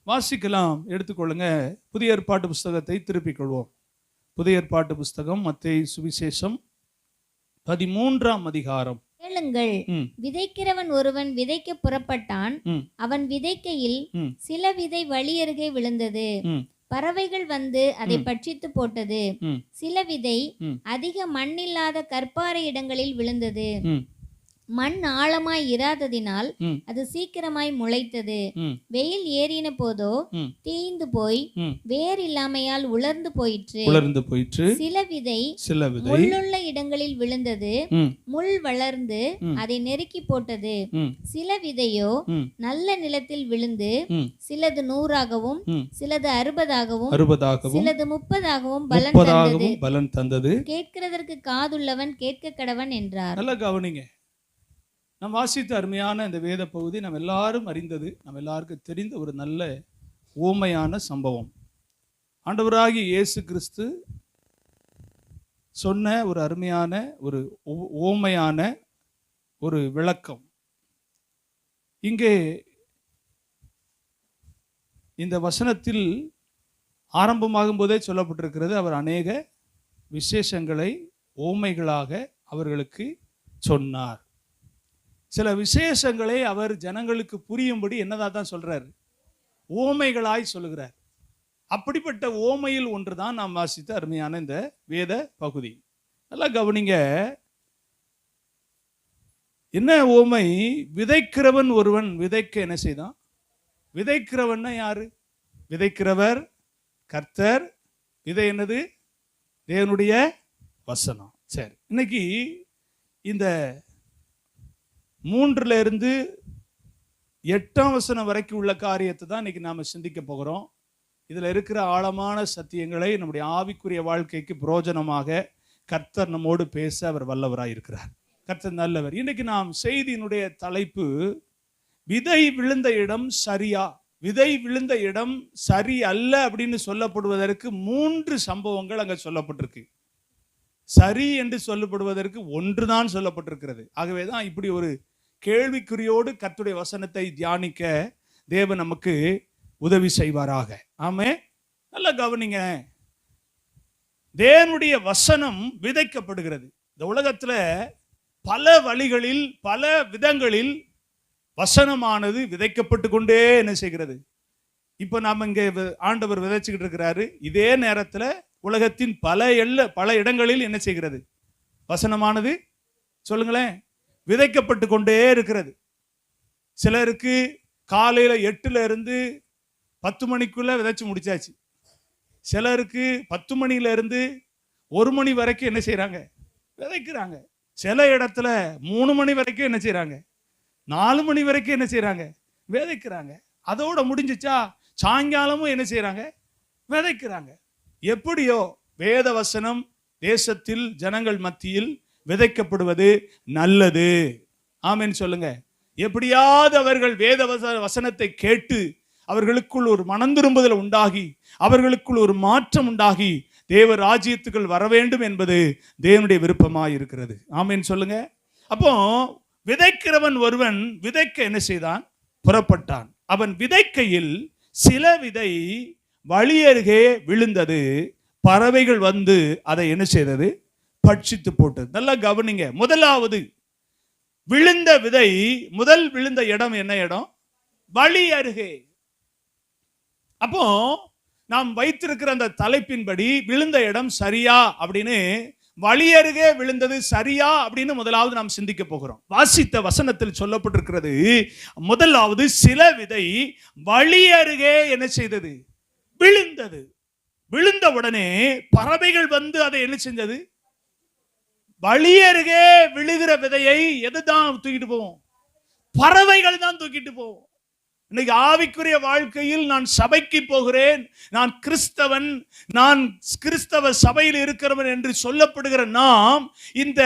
வாசிக்கலாம். எடுத்துக்கொள்ளுங்க. புதிய ஏற்பாட்டு புஸ்தகத்தை திருப்பிக் கொள்வோம். புதிய ஏற்பாட்டு புஸ்தகம் மத்தேயு சுவிசேஷம் 13ஆம் அதிகாரம். கேளுங்கள், விதைக்கிறவன் ஒருவன் விதைக்க புறப்பட்டான். அவன் விதைக்கையில் சில விதை வழியருகே விழுந்தது. பறவைகள் வந்து அதை பட்சித்து போட்டது. சில விதை அதிக மண்ணில்லாத கற்பாறை இடங்களில் விழுந்தது. மண் ஆழமாய் இராததினால் அது சீக்கிரமாய் முளைத்தது. வெயில் ஏறின போதோ தீய்ந்து போய் வேர் இல்லாமையால் உலர்ந்து போயிற்று. சில விதை முள்ளுள்ள இடங்களில் விழுந்தது. முள் வளர்ந்து அதை நெருக்கி போட்டது. சில விதையோ நல்ல நிலத்தில் விழுந்து சிலது 100ஆகவும் சிலது 60ஆகவும் சிலது 30ஆகவும் பலன் தந்தது. கேட்கிறதற்கு காதுள்ளவன் கேட்க கடவன் என்றார். நல்ல கவனிங்க. நாம் வாசித்த அருமையான இந்த வேத பகுதி நம்ம எல்லாரும் அறிந்தது, நம்ம எல்லாருக்கும் தெரிந்த ஒரு நல்ல ஓமையான சம்பவம். ஆண்டவராகிய இயேசு கிறிஸ்து சொன்ன ஒரு அருமையான ஒரு ஓமையான ஒரு விளக்கம். இங்கே இந்த வசனத்தில் ஆரம்பமாகும் போதே சொல்லப்பட்டிருக்கிறது, அவர் அநேக விசேஷங்களை ஓமைகளாக அவர்களுக்கு சொன்னார். சில விசேஷங்களை அவர் ஜனங்களுக்கு புரியும்படி என்னதான் சொல்றாரு, ஓமைகளாய் சொல்லுகிறார். அப்படிப்பட்ட ஓமையில் ஒன்றுதான் நாம் வாசித்த அருமையான இந்த வேத பகுதி. நல்லா கவனிங்க. என்ன ஓமை? விதைக்கிறவன் ஒருவன் விதைக்க என்ன செய்தான்? விதைக்கிறவன் யாரு? விதைக்கிறவர் கர்த்தர். விதை என்னது? தேவனுடைய வசனம். சரி, இன்னைக்கு இந்த 3 8ஆம் வசனம் வரைக்கும் உள்ள காரியத்தை தான் இன்னைக்கு நாம சிந்திக்க போகிறோம். இதுல இருக்கிற ஆழமான சத்தியங்களை நம்முடைய ஆவிக்குரிய வாழ்க்கைக்கு பிரயோஜனமாக கர்த்தர் நம்மோடு பேச அவர் வல்லவராய் இருக்கிறார். கர்த்தர் நல்லவர். இன்னைக்கு நாம் செய்தியினுடைய தலைப்பு, விதை விழுந்த இடம் சரியா? விதை விழுந்த இடம் சரி அல்ல அப்படின்னு சொல்லப்படுவதற்கு 3 சம்பவங்கள் அங்க சொல்லப்பட்டிருக்கு. சரி என்று சொல்லப்படுவதற்கு 1 தான் சொல்லப்பட்டிருக்கிறது. ஆகவேதான் இப்படி ஒரு கேள்விக்குறியோடு கர்த்தருடைய வசனத்தை தியானிக்க தேவன் நமக்கு உதவி செய்வாராக. ஆமே. நல்ல கவனிங்க. தேவனுடைய வசனம் விதைக்கப்படுகிறது. இந்த உலகத்துல பல வழிகளில் பல விதங்களில் வசனமானது விதைக்கப்பட்டு கொண்டே என்ன செய்கிறது? இப்ப நாம இங்க ஆண்டவர் விதைச்சுக்கிட்டு இருக்கிறாரு. இதே நேரத்துல உலகத்தின் பல இடங்களில் என்ன செய்கிறது? வசனமானது சொல்லுங்களேன், விதைக்கப்பட்டு கொண்டே இருக்கிறது. சிலருக்கு காலையில 8ல இருந்து 10 மணிக்குள்ள விதைச்சு முடிச்சாச்சு. சிலருக்கு 10 மணில இருந்து 1 மணி வரைக்கும் என்ன செய்யறாங்க? விதைக்கிறாங்க. சில இடத்துல 3 மணி வரைக்கும் என்ன செய்யறாங்க? 4 மணி வரைக்கும் என்ன செய்யறாங்க? விதைக்கிறாங்க. அதோட முடிஞ்சிச்சா சாயங்காலமும் என்ன செய்யறாங்க? விதைக்கிறாங்க. எப்படியோ வேத வசனம் தேசத்தில் ஜனங்கள் மத்தியில் விதைக்கப்படுவது நல்லது. ஆமென் சொல்லுங்க. எப்படியாவது அவர்கள் வேத வசனத்தை கேட்டு அவர்களுக்குள் ஒரு மனந்திரும்புதல் உண்டாகி அவர்களுக்குள் ஒரு மாற்றம் உண்டாகி தேவ ராஜ்யத்துக்குள் வர வேண்டும் என்பது தேவனுடைய விருப்பமாய் இருக்கிறது. ஆமென் சொல்லுங்க. அப்போ விதைக்கிறவன் ஒருவன் விதைக்க என்ன செய்தான்? புறப்பட்டான். அவன் விதைக்கையில் சில விதை வழியருகே விழுந்தது. பறவைகள் வந்து அதை என்ன செய்தது? பட்சித்து போட்டது. நல்லா கவனிங்க. முதலாவது விழுந்த விதை, முதல் விழுந்த இடம் என்ன இடம்? வழி அருகே. அப்போ நாம் வைத்திருக்கிற அந்த தலைப்பின்படி விழுந்த இடம் சரியா அப்படின்னு, வழி அருகே விழுந்தது சரியா அப்படின்னு முதலாவது நாம் சிந்திக்க போகிறோம். வாசித்த வசனத்தில் சொல்லப்பட்டிருக்கிறது, முதலாவது சில விதை வழி அருகே என்ன செய்தது? விழுந்தது. விழுந்த உடனே பறவைகள் வந்து அதை என்ன செஞ்சது? வழி அருகே விழுகிற விதையை எதுதான் தூக்கிட்டு போவோம்? பறவைகள் தான் தூக்கிட்டு போவோம். இன்னைக்கு ஆவிக்குரிய வாழ்க்கையில் நான் சபைக்கு போகிறேன், நான் கிறிஸ்தவன், நான் கிறிஸ்தவ சபையில் இருக்கிறவன் என்று சொல்லப்படுகிற நாம், இந்த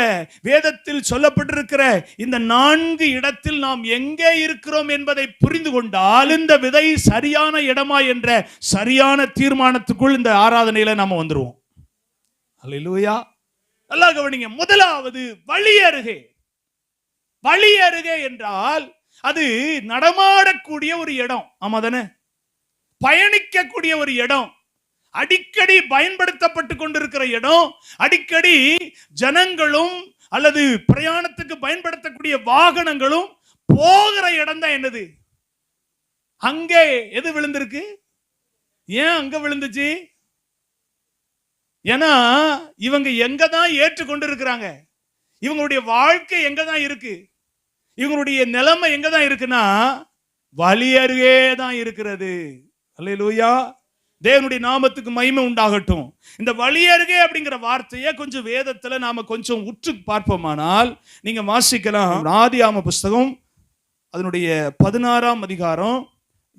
வேதத்தில் சொல்லப்பட்டிருக்கிற இந்த 4 இடத்தில் நாம் எங்கே இருக்கிறோம் என்பதை புரிந்து கொண்டால் இந்த விதை சரியான இடமா என்ற சரியான தீர்மானத்துக்குள் இந்த ஆராதனையில நாம வந்துருவோம். அல்லேலூயா. நல்லா கவனிங்க. முதலாவது வழி அருகே. வழி அருகே என்றால் அது நடமாடக்கூடிய ஒரு இடம். ஆமா தானே? பயணிக்கக்கூடிய ஒரு இடம், அடிக்கடி பயன்படுத்தப்பட்டு கொண்டிருக்கிற இடம், அடிக்கடி ஜனங்களும் அல்லது பிரயாணத்துக்கு பயன்படுத்தக்கூடிய வாகனங்களும் போகிற இடம் தான் என்னது? அங்கே எது விழுந்திருக்கு? ஏன் அங்க விழுந்துச்சு? ஏன்னா இவங்க எங்க தான் ஏற்றுக்கொண்டு இருக்கிறாங்க, இவங்களுடைய வாழ்க்கை எங்க தான் இருக்கு, இவங்களுடைய நிலைமை எங்க தான் இருக்குன்னா வழி அருகே தான் இருக்கிறது. அல்லேலூயா, தேவனுடைய நாமத்துக்கு மகிமை உண்டாகட்டும். இந்த வழி அருகே அப்படிங்கிற வார்த்தையை கொஞ்சம் வேதத்துல நாம கொஞ்சம் உற்று பார்ப்போமானால் நீங்க வாசிக்கலாம். ஆதியாகம புஸ்தகம் அதனுடைய 16ஆம் அதிகாரம்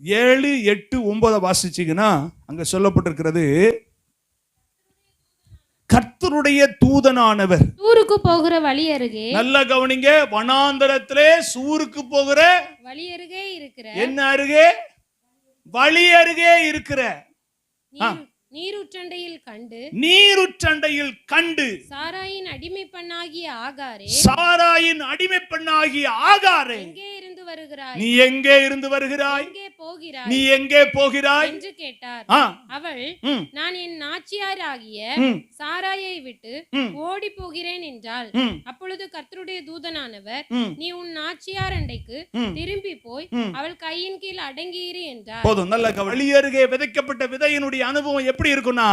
7, 8, 9 வாசிச்சீங்கன்னா அங்க சொல்லப்பட்டிருக்கிறது, கர்த்தருடைய தூதனானவர் சூருக்கு போகிற வழி அருகே, நல்ல கவனிங்க, வனாந்தரத்திலே சூருக்கு போகிற வழி அருகே இருக்கிற, என்ன அருகே? வழி அருகே இருக்கிற நீருற்றண்டையில் கண்டு, நீருற்றண்டையில் கண்டு, சாராயின் அடிமை பெண்ணாகிய ஆகாரே, சாராயின் அடிமை பெண்ணாகிய ஆகாரே, எங்கே இருந்து வருகிறாய்? நீ எங்கே இருந்து வருகிறாய்? எங்கே போகிறாய்? நீ எங்கே போகிறாய் என்று கேட்டார். அவள், ம், நான் என் நாச்சியார் ஆகிய ம், சாராயை விட்டு ம், ஓடி போகிறேன் என்றாள். ம், அப்பொழுது கர்த்தருடைய தூதனானவர், ம், நீ உன் நாச்சியார் அண்டைக்கு ம், திரும்பி போய் ம். அவள் கையின் கீழ் அடங்கியிரு என்றார். போதும். நல்ல வழி அருகே விதைக்கப்பட்ட விதையினுடைய அனுபவம் எப்படி இருக்குன்னா,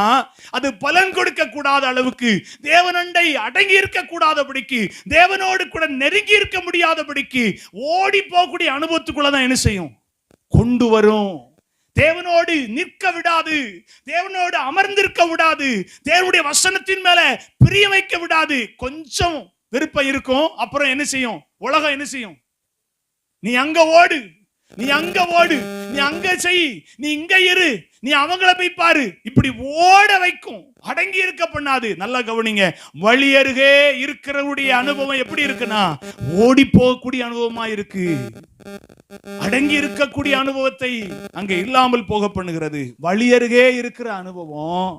அது பலன் கொடுக்க கூடாத அளவுக்கு, தேவனண்டை அடங்கி இருக்க கூடாதபடிக்கு, தேவனோடு கூட நெருங்கி இருக்க முடியாதபடிக்கு ஓடி போகக்கூடிய அனுபவத்துக்குள்ளதான் என்ன செய்யும்? கொண்டு வரும். தேவனோடு நிற்க விடாது, தேவனோடு அமர்ந்திருக்க விடாது, தேவனுடைய வசனத்தின் மேல பிரிய வைக்க விடாது. கொஞ்சம் விருப்பம் இருக்கும், அப்புறம் என்ன செய்யும்? உலகம் என்ன செய்யும்? நீ அங்க ஓடு, நீ அங்க ஓடு, நீ அங்க செய், நீ இங்க இரு, நீ அவங்கள போய் பாரு, இப்படி ஓட வைக்கும். அடங்கி இருக்க பண்ணாது. நல்லா கவனிங்க, வழி அருகே இருக்கிறவருடைய அனுபவம் எப்படி இருக்குன்னா ஓடி போகக்கூடிய அனுபவமா இருக்கு. அடங்கி இருக்கக்கூடிய அனுபவத்தை அங்க இல்லாமல் போக பண்ணுகிறது. வழி அருகே இருக்கிற அனுபவம்,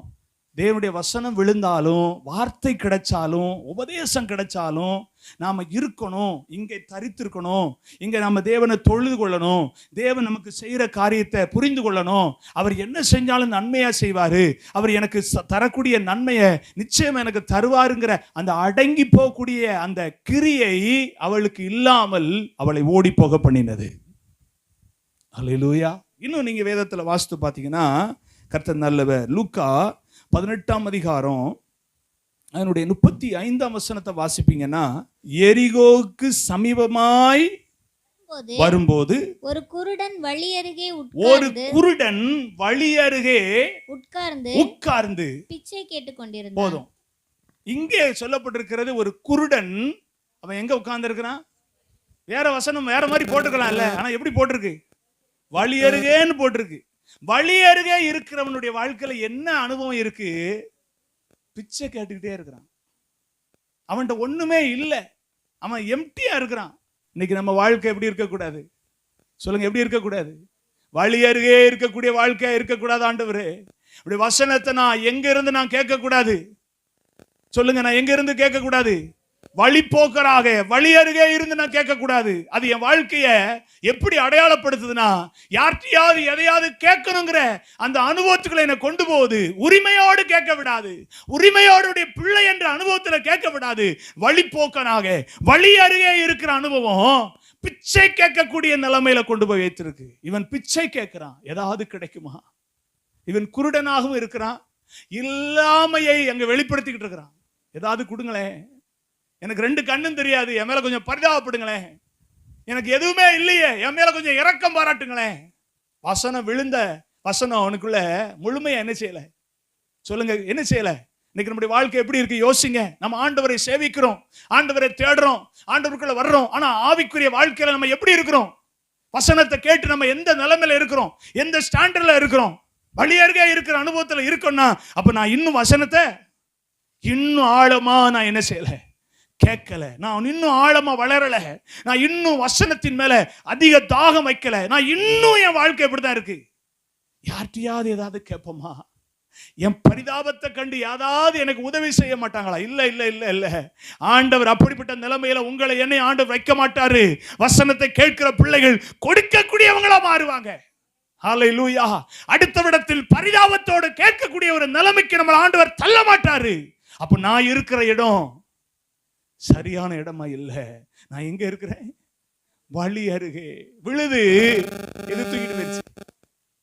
தேவனுடைய வசனம் விழுந்தாலும், வார்த்தை கிடைச்சாலும், உபதேசம் கிடைச்சாலும் நாம இருக்கணும், இங்கே தரித்திருக்கணும், இங்க நாம தேவனை தொழுது கொள்ளணும், தேவன் நமக்கு செய்யற காரியத்தை புரிந்து கொள்ளணும். அவர் என்ன செஞ்சாலும் நன்மையா செய்வாரு, அவர் எனக்கு தரக்கூடிய நன்மையை நிச்சயம் எனக்கு தருவாருங்கிற அந்த அடங்கி போகக்கூடிய அந்த கிரியை அவளுக்கு இல்லாமல் அவளை ஓடி போக பண்ணினது. அல்லேலூயா. இன்னும் நீங்க வேதத்துல வாசித்து பார்த்தீங்கன்னா கர்த்தர் நல்லவர். லூக்கா 18ஆம் அதிகாரம் அதனுடைய 35ஆம் வசனத்தை வாசிப்பீங்கன்னா, எரிகோவுக்கு சமீபமாய் வரும்போது ஒரு குருடன் வழி அருகே உட்கார்ந்து பிச்சை கேட்டுக் கொண்டிருந்தான். போதும். இங்கே சொல்லப்பட்டிருக்கிறது ஒரு குருடன். அவன் எங்க உட்கார்ந்து இருக்கிறான்? வேற வசனம் வேற மாதிரி போட்டுக்கலாம்ல, ஆனா எப்படி போட்டிருக்கு? வழி அருகேன்னு போட்டிருக்கு. வழி அருகே இருக்கிறவனுடைய வாழ்க்கையில என்ன அனுபவம் இருக்கு? பிச்சை கேட்டுக்கிட்டே இருக்கிறான். அவன்கிட்ட ஒண்ணுமே இல்லை, அவன் எம்டியா இருக்கிறான். இன்னைக்கு நம்ம வாழ்க்கை எப்படி இருக்கக்கூடாது? சொல்லுங்க, எப்படி இருக்கக்கூடாது? வழி அருகே இருக்கக்கூடிய வாழ்க்கை இருக்கக்கூடாது. ஆண்டவரே, அப்படி வசனத்தை நான் எங்க இருந்து நான் கேட்க கூடாது. சொல்லுங்க, நான் எங்க இருந்து கேட்க கூடாது? வழிபோக்கராக வழி அருகே இருந்து நான் கேட்க கூடாது. அது என் வாழ்க்கைய எப்படி அடையாளப்படுத்துதுன்னா, யார்கிட்டயாவது எதையாவது கேட்கணுங்கிற அந்த அனுபவத்துக்குள்ள என்னை கொண்டு போகுது. உரிமையோடு கேட்க விடாது, உரிமையோடு பிள்ளை என்ற அனுபவத்துல கேட்க விடாது. வழிபோக்கனாக வழி அருகே இருக்கிற அனுபவம் பிச்சை கேட்கக்கூடிய நிலைமையில கொண்டு போய் வைத்திருக்கு. இவன் பிச்சை கேட்கிறான், ஏதாவது கிடைக்குமா? இவன் குருடனாகவும் இருக்கிறான், இல்லாமையை அங்க வெளிப்படுத்திக்கிட்டு இருக்கிறான். ஏதாவது கொடுங்களேன், எனக்கு 2 கண்ணும் தெரியாது, என் மேல கொஞ்சம் பரிதாபப்படுங்களேன், எனக்கு எதுவுமே இல்லையே, என் மேல கொஞ்சம் இரக்கம் பாராட்டுங்களேன். வசனம் விழுந்த வசனம் அவனுக்குள்ள முழுமையா என்ன செய்யல? சொல்லுங்க, என்ன செய்யல? இன்னைக்கு நம்முடைய வாழ்க்கை எப்படி இருக்கு யோசிங்க. நம்ம ஆண்டவரை சேவிக்கிறோம், ஆண்டவரை தேடுறோம், ஆண்டவருக்குள்ள வர்றோம், ஆனா ஆவிக்குரிய வாழ்க்கையில நம்ம எப்படி இருக்கிறோம்? வசனத்தை கேட்டு நம்ம எந்த நிலைமையில இருக்கிறோம், எந்த ஸ்டாண்டர்ட்ல இருக்கிறோம்? வழி அருகே இருக்கிற அனுபவத்துல இருக்கோம்னா, அப்ப நான் இன்னும் வசனத்தை இன்னும் ஆழமா நான் என்ன செய்யல? கேட்கல. நான் இன்னும் ஆழமா வளரல, நான் இன்னும் வசனத்தின் மேல அதிக தாகம் வைக்கல, நான் இன்னும் என் வாழ்க்கை எப்படிதான் இருக்கு? யார்கிட்டயாவது ஏதாவது கேட்போமா? என் பரிதாபத்தை கண்டு யாராவது எனக்கு உதவி செய்ய மாட்டாங்களா? இல்ல இல்ல இல்ல இல்ல. ஆண்டவர் அப்படிப்பட்ட நிலைமையில உங்களை என்னை ஆண்டவர் வைக்க மாட்டாரு. வசனத்தை கேட்கிற பிள்ளைகள் கொடுக்கக்கூடியவங்களா மாறுவாங்க. ஹல்லேலூயா. அடுத்தவிடத்தில் பரிதாபத்தோடு கேட்கக்கூடிய ஒரு நிலைமைக்கு நம்ம ஆண்டவர் தள்ள மாட்டாரு. அப்ப நான் இருக்கிற இடம் சரியான இடமா இல்ல. நான் எங்க இருக்கிறேன்? வழி அருகே. விழுது எது தூக்கிட்டு போயிருச்சு?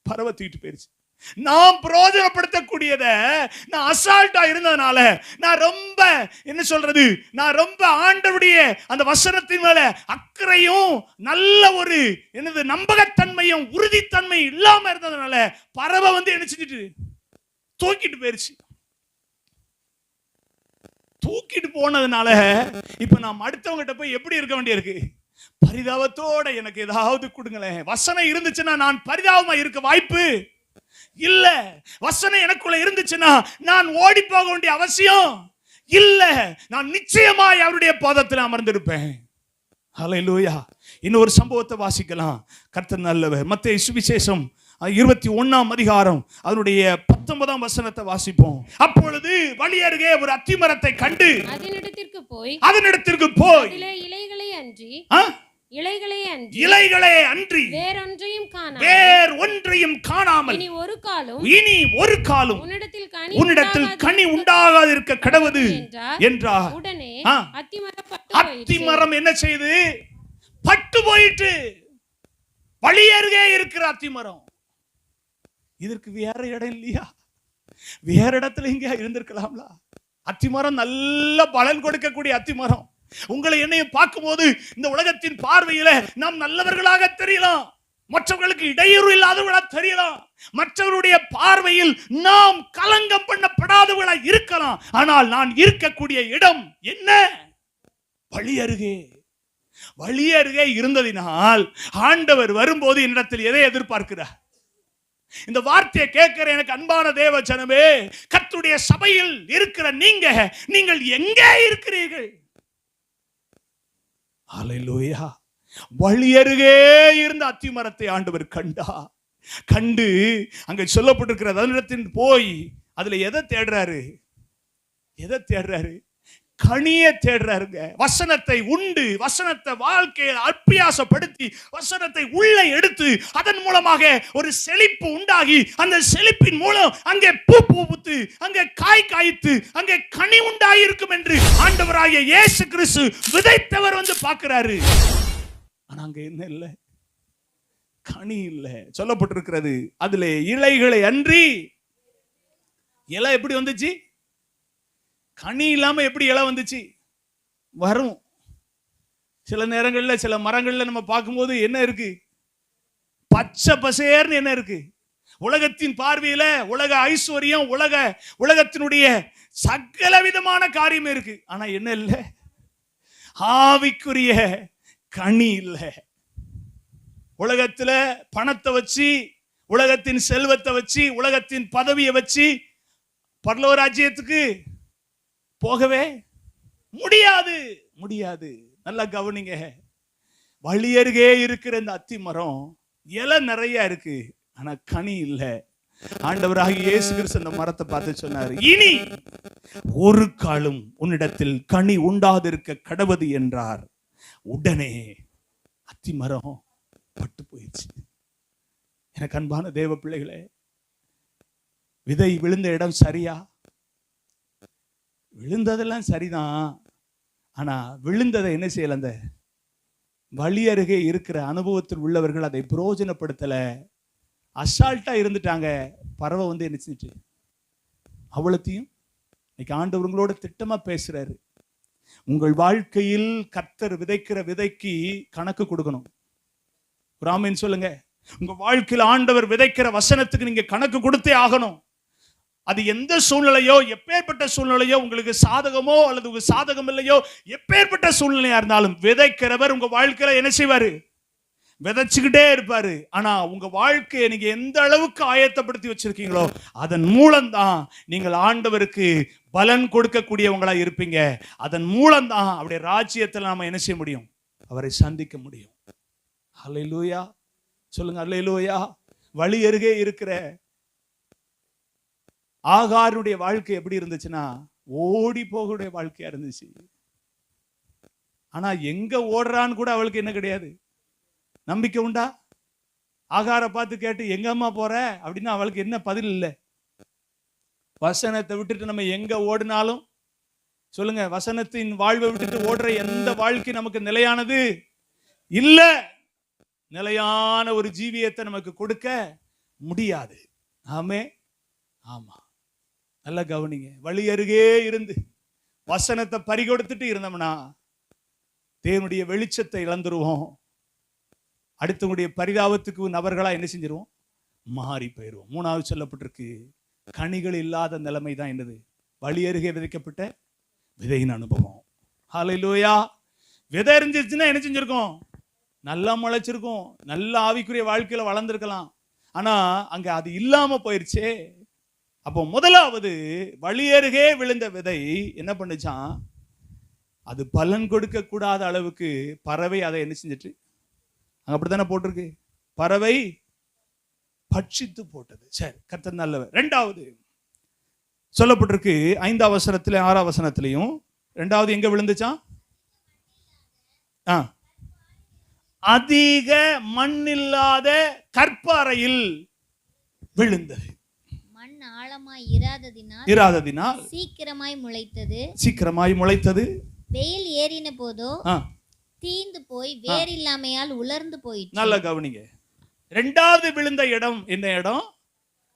பறவை தூக்கிட்டு போயிருச்சு. நாம் பிரயோஜனப்படுத்தக்கூடியத நான் அசால்ட்டா இருந்ததுனால நான் ரொம்ப என்ன சொல்றது, நான் ரொம்ப ஆண்டவருடைய அந்த வசனத்தின் மேல அக்கறையும் நல்ல ஒரு என்னது நம்பகத்தன்மையும் உறுதித்தன்மை இல்லாம இருந்ததுனால பறவை என்ன செஞ்சிட்டு தூக்கிட்டு போயிருச்சு. தூக்கிட்டு போனதுனால இப்ப நாம் அடுத்தவங்கிட்ட போய் எப்படி இருக்க வேண்டியிருக்கு? பரிதாபத்தோட எனக்கு ஏதாவது கொடுங்களேன். வசனம் இருந்துச்சுன்னா நான் பரிதாபமா இருக்க வாய்ப்பு இல்ல. வசனம் எனக்குள்ள இருந்துச்சுன்னா நான் ஓடி போக வேண்டிய அவசியம் இல்ல. நான் நிச்சயமாய் அவருடைய பாதத்தில் அமர்ந்திருப்பேன். ஹல்லேலூயா. இன்னொரு சம்பவத்தை வாசிக்கலாம். கர்த்தர் நல்லவர். மத்தேயு சுவிசேஷம் 21ஆம் அதிகாரம் அதனுடைய 19ஆம் வசனத்தை வாசிப்போம். அப்பொழுது வழி அருகே ஒரு அத்திமரத்தை கண்டு அதனிடத்திற்கு போய் இலைகளே அன்றி வேறொன்றையும் காணாமல் இனி ஒரு காலம் உன்னிடத்தில் கனி உண்டாகாதிருக்க கடவுது என்றார். அத்திமரம் என்ன செய்து? பட்டு போயிட்டு. வழி அருகே இருக்கிற அத்திமரம். இதற்கு வேற இடம் இல்லையா? வேற இடத்துல இங்க இருந்திருக்கலாம்ல. அத்திமரம் நல்ல பலன் கொடுக்கக்கூடிய அத்திமரம். உங்களை என்னையும் பார்க்கும்போது இந்த உலகத்தின் பார்வையில நாம் நல்லவர்களாக தெரியலாம், மற்றவர்களுக்கு இடையூறு இல்லாதவர்களாக தெரியலாம், மற்றவருடைய பார்வையில் நாம் கலங்கம் பண்ணப்படாதவர்களாக இருக்கலாம். ஆனால் நான் இருக்கக்கூடிய இடம் என்ன? வழி அருகே. வழி அருகே இருந்ததினால் ஆண்டவர் வரும்போது என்னிடத்தில் எதை எதிர்பார்க்கிறார்? இந்த வார்த்தையை கேட்கிற எனக்கு அன்பான தேவ ஜனமே, கர்த்தருடைய சபையில் இருக்கிற நீங்கள் எங்கே இருக்கிறீர்கள்? ஹல்லேலூயா. வழி அருகே இருந்த அத்திமரத்தை ஆண்டவர் கண்டு அங்க சொல்லப்பட்டிருக்கிறது அதனிடத்தில் போய் அதுல எதை தேடுறாரு? கனியை தேடுறாருங்க. வசனத்தை உண்டு, வசனத்தை வாழ்க்கையில் அபியாசப்படுத்தி வசனத்தை உள்ள எடுத்து அதன் மூலமாக ஒரு செழிப்பு உண்டாகி அந்த செழிப்பின் மூலம் அங்கே பூ பூத்து அங்கே காய் காய்த்து அங்கே கனி உண்டாயிருக்கும் என்று ஆண்டவராகிய இயேசு கிறிஸ்து விதைத்தவர் பார்க்கிறாரு. ஆனா அங்க என்ன இல்லை? கனி இல்லை. சொல்லப்பட்டிருக்கிறது அதுல இலைகளை அன்றி. இலை எப்படி வந்துச்சு? கனி இல்லாம எப்படி இலை வந்துச்சு? வரும். சில நேரங்கள்ல சில மரங்கள்ல நம்ம பார்க்கும்போது என்ன இருக்கு? பச்சை பசேர்னு என்ன இருக்கு? உலகத்தின் பார்வையில உலக ஐஸ்வர்யம், உலகத்தினுடைய சகல விதமான காரியம் இருக்கு. ஆனா என்ன இல்லை? ஆவிக்குரிய கனி இல்லை. உலகத்துல பணத்தை வச்சு, உலகத்தின் செல்வத்தை வச்சு, உலகத்தின் பதவியை வச்சு பரலோக ராஜ்யத்துக்கு போகவே முடியாது. நல்லா கவனிங்க. வழி அருகே இருக்கிற இந்த அத்தி மரம் இலை நிறைய இருக்கு, ஆனா கனி இல்லை. ஆண்டவராகிய இயேசு கிறிஸ்து அந்த மரத்தை பார்த்து சொன்னார், இனி ஒரு காலம் உன்னிடத்தில் கனி உண்டாதிருக்க கடவுது என்றார். உடனே அத்தி மரம் பட்டு போயிடுச்சு. எனக்கு அன்பான தேவ பிள்ளைகளே, விதை விழுந்த இடம் சரியா? விழுந்ததெல்லாம் சரிதான். ஆனா விழுந்ததை என்ன செய்யல? அந்த வழி அருகே இருக்கிற அனுபவத்தில் உள்ளவர்கள் அதை பிரயோஜனப்படுத்தல, அசால்ட்டா இருந்துட்டாங்க. பறவை என்ன செஞ்சுட்டு அவ்வளத்தையும். இன்னைக்கு ஆண்டவர் உங்களோட திட்டமா பேசுறாரு. உங்கள் வாழ்க்கையில் கர்த்தர் விதைக்கிற விதைக்கு கணக்கு கொடுக்கணும். ஒரு ஆமென் சொல்லுங்க. உங்க வாழ்க்கையில் ஆண்டவர் விதைக்கிற வசனத்துக்கு நீங்க கணக்கு கொடுத்தே ஆகணும். அது எந்த சூழ்நிலையோ, எப்பேற்பட்ட சூழ்நிலையோ, உங்களுக்கு சாதகமோ அல்லது உங்களுக்கு சாதகம் இல்லையோ, எப்பேற்பட்ட சூழ்நிலையா இருந்தாலும் விதைக்கிறவர் உங்க வாழ்க்கையில என்ன செய்வாரு? விதைச்சுக்கிட்டே இருப்பாரு. ஆனா உங்க வாழ்க்கையை நீங்க எந்த அளவுக்கு ஆயத்தப்படுத்தி வச்சிருக்கீங்களோ அதன் மூலம்தான் நீங்கள் ஆண்டவருக்கு பலன் கொடுக்கக்கூடியவங்களா இருப்பீங்க. அதன் மூலம்தான் அவருடைய ராஜ்யத்தில் நாம என்ன செய்ய முடியும்? அவரை சந்திக்க முடியும். அல்லேலூயா சொல்லுங்க. அல்லேலூயா. வழி அருகே இருக்கிற ஆகாருடைய வாழ்க்கை எப்படி இருந்துச்சுன்னா, ஓடி போகக்கூடிய வாழ்க்கையா இருந்துச்சு. ஆனா எங்க ஓடுறான்னு கூட அவளுக்கு என்ன கிடையாது, நம்பிக்கை உண்டா? ஆகாரை பார்த்து கேட்டு எங்க அம்மா போற அப்படின்னா அவளுக்கு என்ன பதில் இல்லை. வசனத்தை விட்டுட்டு நம்ம எங்க ஓடினாலும் சொல்லுங்க, வசனத்தின் வாழ்வை விட்டுட்டு ஓடுற எந்த வாழ்க்கை நமக்கு நிலையானது இல்ல. நிலையான ஒரு ஜீவியத்தை நமக்கு கொடுக்க முடியாது. ஆமே, ஆமா, நல்லா கவனிங்க. வழி அருகே இருந்து வசனத்தை பறிகொடுத்துட்டு இருந்தோம்னா தேவனுடைய வெளிச்சத்தை இழந்துருவோம். அடுத்தவங்களுடைய பரிதாபத்துக்கு நபர்களா என்ன செஞ்சிருவோம்? மாறி போயிடுவோம். மூணாவது சொல்லப்பட்டிருக்கு, கனிகள் இல்லாத நிலைமை தான் என்னது? வழி அருகே விதைக்கப்பட்ட விதையின் அனுபவம். ஹல்லேலூயா. விதை எரிஞ்சிருச்சுன்னா என்ன செஞ்சிருக்கோம்? நல்லா முளைச்சிருக்கும், நல்ல ஆவிக்குரிய வாழ்க்கையில வளர்ந்துருக்கலாம். ஆனா அங்க அது இல்லாம போயிருச்சே. அப்போ முதலாவது வழி அருகே விழுந்த விதை என்ன பண்ணுச்சான்? அது பலன் கொடுக்க கூடாத அளவுக்கு பறவை அதை என்ன செஞ்சிட்டு, அங்க அப்படித்தானே போட்டிருக்கு, பறவை பட்சித்து போட்டது. சரி, கர்த்தர் நல்லவர். ரெண்டாவது சொல்லப்பட்டிருக்கு 5ஆம் வசனத்திலே 6ஆம் வசனத்திலையும். ரெண்டாவது எங்க விழுந்துச்சான்? அதிக மண்ணில்லாத கற்பாறையில் விழுந்தது. மண் ஆழமாய் இராததினால் சீக்கிரமாய் முளைத்தது. வெயில் ஏறின போதோ தீந்து போய் வேறில்லாமையால் உலர்ந்து போயிற்று. நல்ல கவனிங்க. ரெண்டாவது விழுந்த இடம் என்ன இடம்?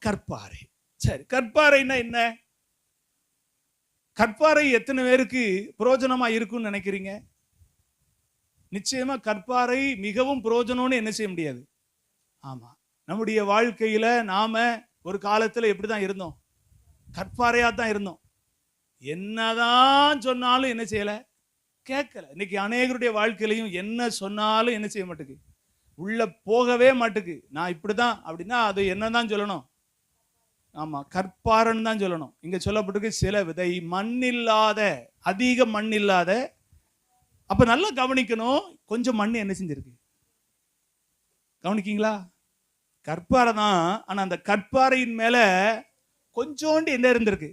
கற்பாறை. சரி, கற்பாறைன்னா என்ன? கற்பாறை எத்தனை பேருக்கு பிரயோஜனமா இருக்கும்னு நினைக்கிறீங்க? நிச்சயமா கற்பாறை மிகவும் பிரயோஜனம்னு என்ன செய்ய முடியாது. ஆமா, நம்முடைய வாழ்க்கையில நாம ஒரு காலத்துல எப்படிதான் இருந்தோம்? கற்பாறையா தான் இருந்தோம். என்னதான் சொன்னாலும் என்ன செய்யல, கேட்கல. இன்னைக்கு அநேகருடைய வாழ்க்கையிலையும் என்ன சொன்னாலும் என்ன செய்ய மாட்டேங்குது, உள்ள போகவே மாட்டுக்கு. நான் இப்படிதான் அப்படின்னா அது என்னதான் சொல்லணும்? ஆமா, கற்பாறைன்னு தான் சொல்லணும். இங்க சொல்லப்பட்டிருக்கு சில விதை மண்ணில்லாத, அதிக மண்ணில்லாத. அப்ப நல்லா கவனிக்கணும். கொஞ்சம் மண் என்ன செஞ்சிருக்கு கவனிக்கீங்களா? கற்பாறை தான். ஆனா அந்த கற்பாறையின் மேல கொஞ்சோண்டு என்ன இருந்திருக்கு?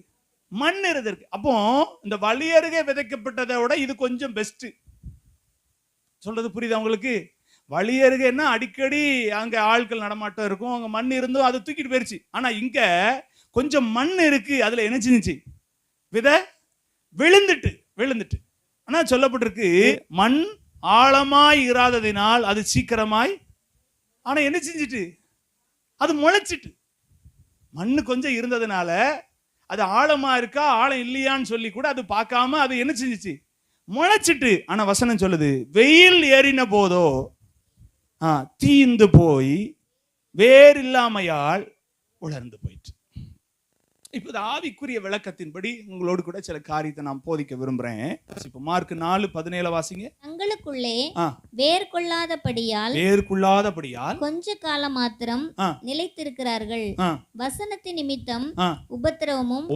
மண் இருந்திருக்கு. அப்போ இந்த வழி அருகே விதைக்கப்பட்டதை விட இது கொஞ்சம் பெஸ்ட். சொல்றது புரியுதா உங்களுக்கு? வழி அருகேன்னா அடிக்கடி அங்க ஆட்கள் நடமாட்டம் இருக்கும், அங்க மண் இருந்தும் அது தூக்கிட்டு போயிருச்சு. ஆனா இங்க கொஞ்சம் மண் இருக்கு, அதுல என்ன செஞ்சுச்சு? விதை விழுந்துட்டு. ஆனா சொல்லப்பட்டிருக்கு மண் ஆழமாய் இராததினால் அது சீக்கிரமாய், ஆனா என்ன செஞ்சிட்டு? அது முளைச்சிட்டு. மண்ணு கொஞ்சம் இருந்ததுனால அது ஆழமா இருக்கா ஆழம் இல்லையான்னு சொல்லி கூட அது பார்க்காம அது என்ன செஞ்சிச்சு? முளைச்சிட்டு. ஆனா வசனம் சொல்லுது, வெயில் ஏறின போதோ தீந்து போய் வேறில்லாமையால் உலர்ந்து போயிட்டு. இப்ப ஆவிக்குரிய விளக்கத்தின்படி உங்களோடு கூட சில காரியத்தை நான் போதிக்க விரும்புறேன். இப்ப மார்க் 4:17 வாசிங்க. தங்களுக்குள்ளே வேர் கொள்ளாதபடியால் கொஞ்ச காலம் மாத்திரம் நிலைத்திருக்கிறார்கள். வசனத்தின் நிமித்தம் உபத்திரவமும்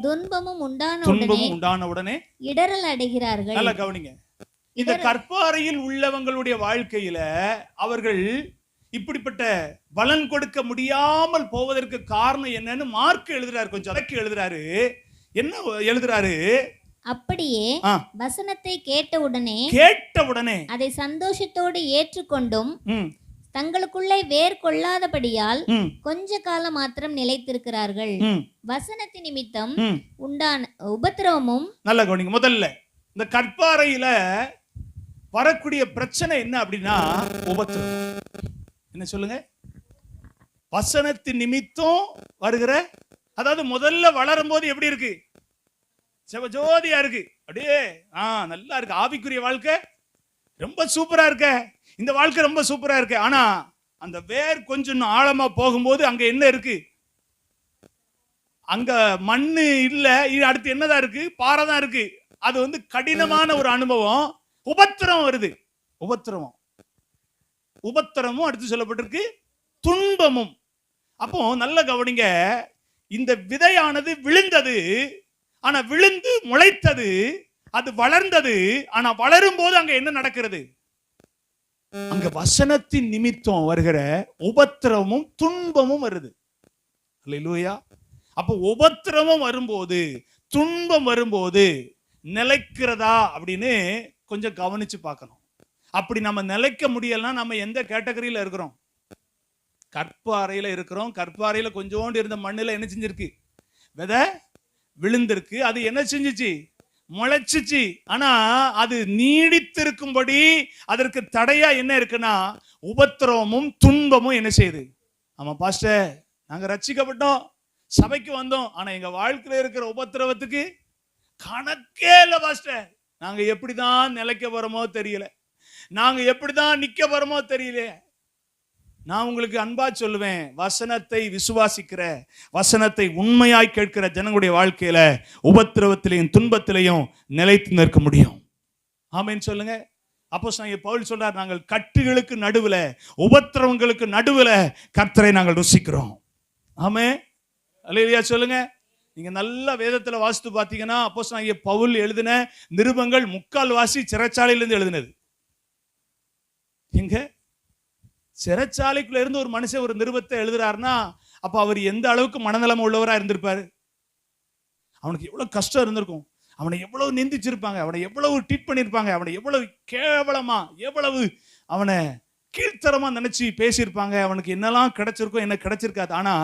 துன்பமும் உண்டான உடனே இடறல் அடைகிறார்கள். நல்லா கவனிங்க. இந்த கற்பாறையில் உள்ளவங்களுடைய வாழ்க்கையில அவர்கள் இப்படிப்பட்ட பலன் கொடுக்க முடியாமல் போவதற்கு காரணம் என்னன்னு மார்க் எழுதுறாரு. கொஞ்சம் அதற்கு எழுதுறாரு. என்ன எழுதுறாரு? அப்படியே வசனத்தை கேட்டவுடனே அதை சந்தோஷத்தோடு ஏற்றுக்கொண்டும் தங்களுக்குள்ளே வேர் கொள்ளாதபடியால் கொஞ்ச காலம் மாத்திரம் நிலைத்திருக்கிறார்கள். வசனத்தின் நிமித்தம் உண்டான உபத்திரவமும். நல்ல கவனிங்க. முதல்ல இந்த கற்பாறையில வரக்கூடிய பிரச்சனை என்ன அப்படின்னா உபத்திரவம். என்ன சொல்லுங்க? வசனத்தின் நிமித்தம் வருகிற, அதாவது முதல்ல வளரும் போது எப்படி இருக்கு? சிவஜோதியா இருக்கு, அப்படியே நல்லா இருக்கு. ஆவிக்குரிய வாழ்க்கை ரொம்ப சூப்பரா இருக்க, இந்த வாழ்க்கை ரொம்ப சூப்பரா இருக்கு. ஆனா அந்த வேர் கொஞ்சம் ஆழமா போகும்போது அங்க என்ன இருக்கு? அங்க மண்ணு இல்ல, அடுத்து என்னதான் இருக்கு? பாறை தான் இருக்கு. அது கடினமான ஒரு அனுபவம். உபத்திரம் வருது. உபத்திரமும் அடுத்து சொல்லப்பட்டிருக்கு துன்பமும். அப்போ நல்ல கவனிங்க. இந்த விதையானது விழுந்தது, ஆனா விழுந்து முளைத்தது, அது வளர்ந்தது. ஆனா வளரும் போது அங்க என்ன நடக்கிறது? அங்க வசனத்தின் நிமித்தம் வருகிற உபத்திரமும் துன்பமும் வருது. அல்லேலூயா. அப்போ உபத்திரமும் வரும்போது, துன்பம் வரும்போது நிலைக்கிறதா அப்படின்னு கொஞ்சம் கவனிச்சு பார்க்கணும். அப்படி நம்ம நிலைக்க முடியலன்னா நம்ம எந்த கேட்டகரியில இருக்கிறோம்? கற்பாறையில இருக்கிறோம். கற்பாறையில கொஞ்சோண்டு இருந்த மண்ணுல என்ன செஞ்சிருக்கு? விதை விழுந்திருக்கு. அது என்ன செஞ்சுச்சு? முளைச்சிச்சு. ஆனா அது நீடித்திருக்கும்படி அதற்கு தடையா என்ன இருக்குன்னா உபத்திரவமும் துன்பமும் என்ன செய்யுது? ஆமா பாஸ்டர், நாங்க ரட்சிக்கப்பட்டோம், சபைக்கு வந்தோம், ஆனா எங்க வாழ்க்கையில இருக்கிற உபத்திரவத்துக்கு கணக்கே இல்லை பாஸ்டர். நாங்க எப்படிதான் நிலைக்க போறோமோ தெரியல, நாங்க எப்படிதான் நிக்க போறோமோ தெரியல. நான் உங்களுக்கு அன்பா சொல்லுவேன், வசனத்தை விசுவாசிக்கிற, வசனத்தை உண்மையாய் கேட்கிற ஜனங்களுடைய வாழ்க்கையில உபத்திரவத்திலையும் துன்பத்திலையும் நிலைத்து நிற்க முடியும். ஆமென் சொல்லுங்க. அப்போஸ்தலனாகிய பவுல் சொல்றார், நாங்கள் கட்டுகளுக்கு நடுவுல, உபத்திரவங்களுக்கு நடுவுல கர்த்தரை நாங்கள் ருசிக்கிறோம். ஆமென், அல்லேலூயா சொல்லுங்க. நீங்க நல்ல வேதத்துல வாசித்து பார்த்தீங்கன்னா அப்போஸ்தலனாகிய பவுல் எழுதின நிருபங்கள் முக்கால்வாசி சிறைச்சாலையிலிருந்து எழுதினது. எங்க சிறைச்சாலைக்குள்ள இருந்து ஒரு மனுஷன் ஒரு நிருபத்தை எழுதுறாருன்னா அப்ப அவர் எந்த அளவுக்கு மனநலம் உள்ளவரா இருந்திருப்பாரு? அவனுக்கு எவ்வளவு கஷ்டம் இருந்திருக்கும், அவனை எவ்வளவு நிந்திச்சிருப்பாங்க, அவனை எவ்வளவு ட்ரீட் பண்ணியிருப்பாங்க, அவனை எவ்வளவு கேவலமா, எவ்வளவு அவனை கீழ்த்தரமா நினைச்சு பேசியிருப்பாங்க. அவனுக்கு என்னெல்லாம் கிடைச்சிருக்கும், என்ன கிடைச்சிருக்காது. ஆனா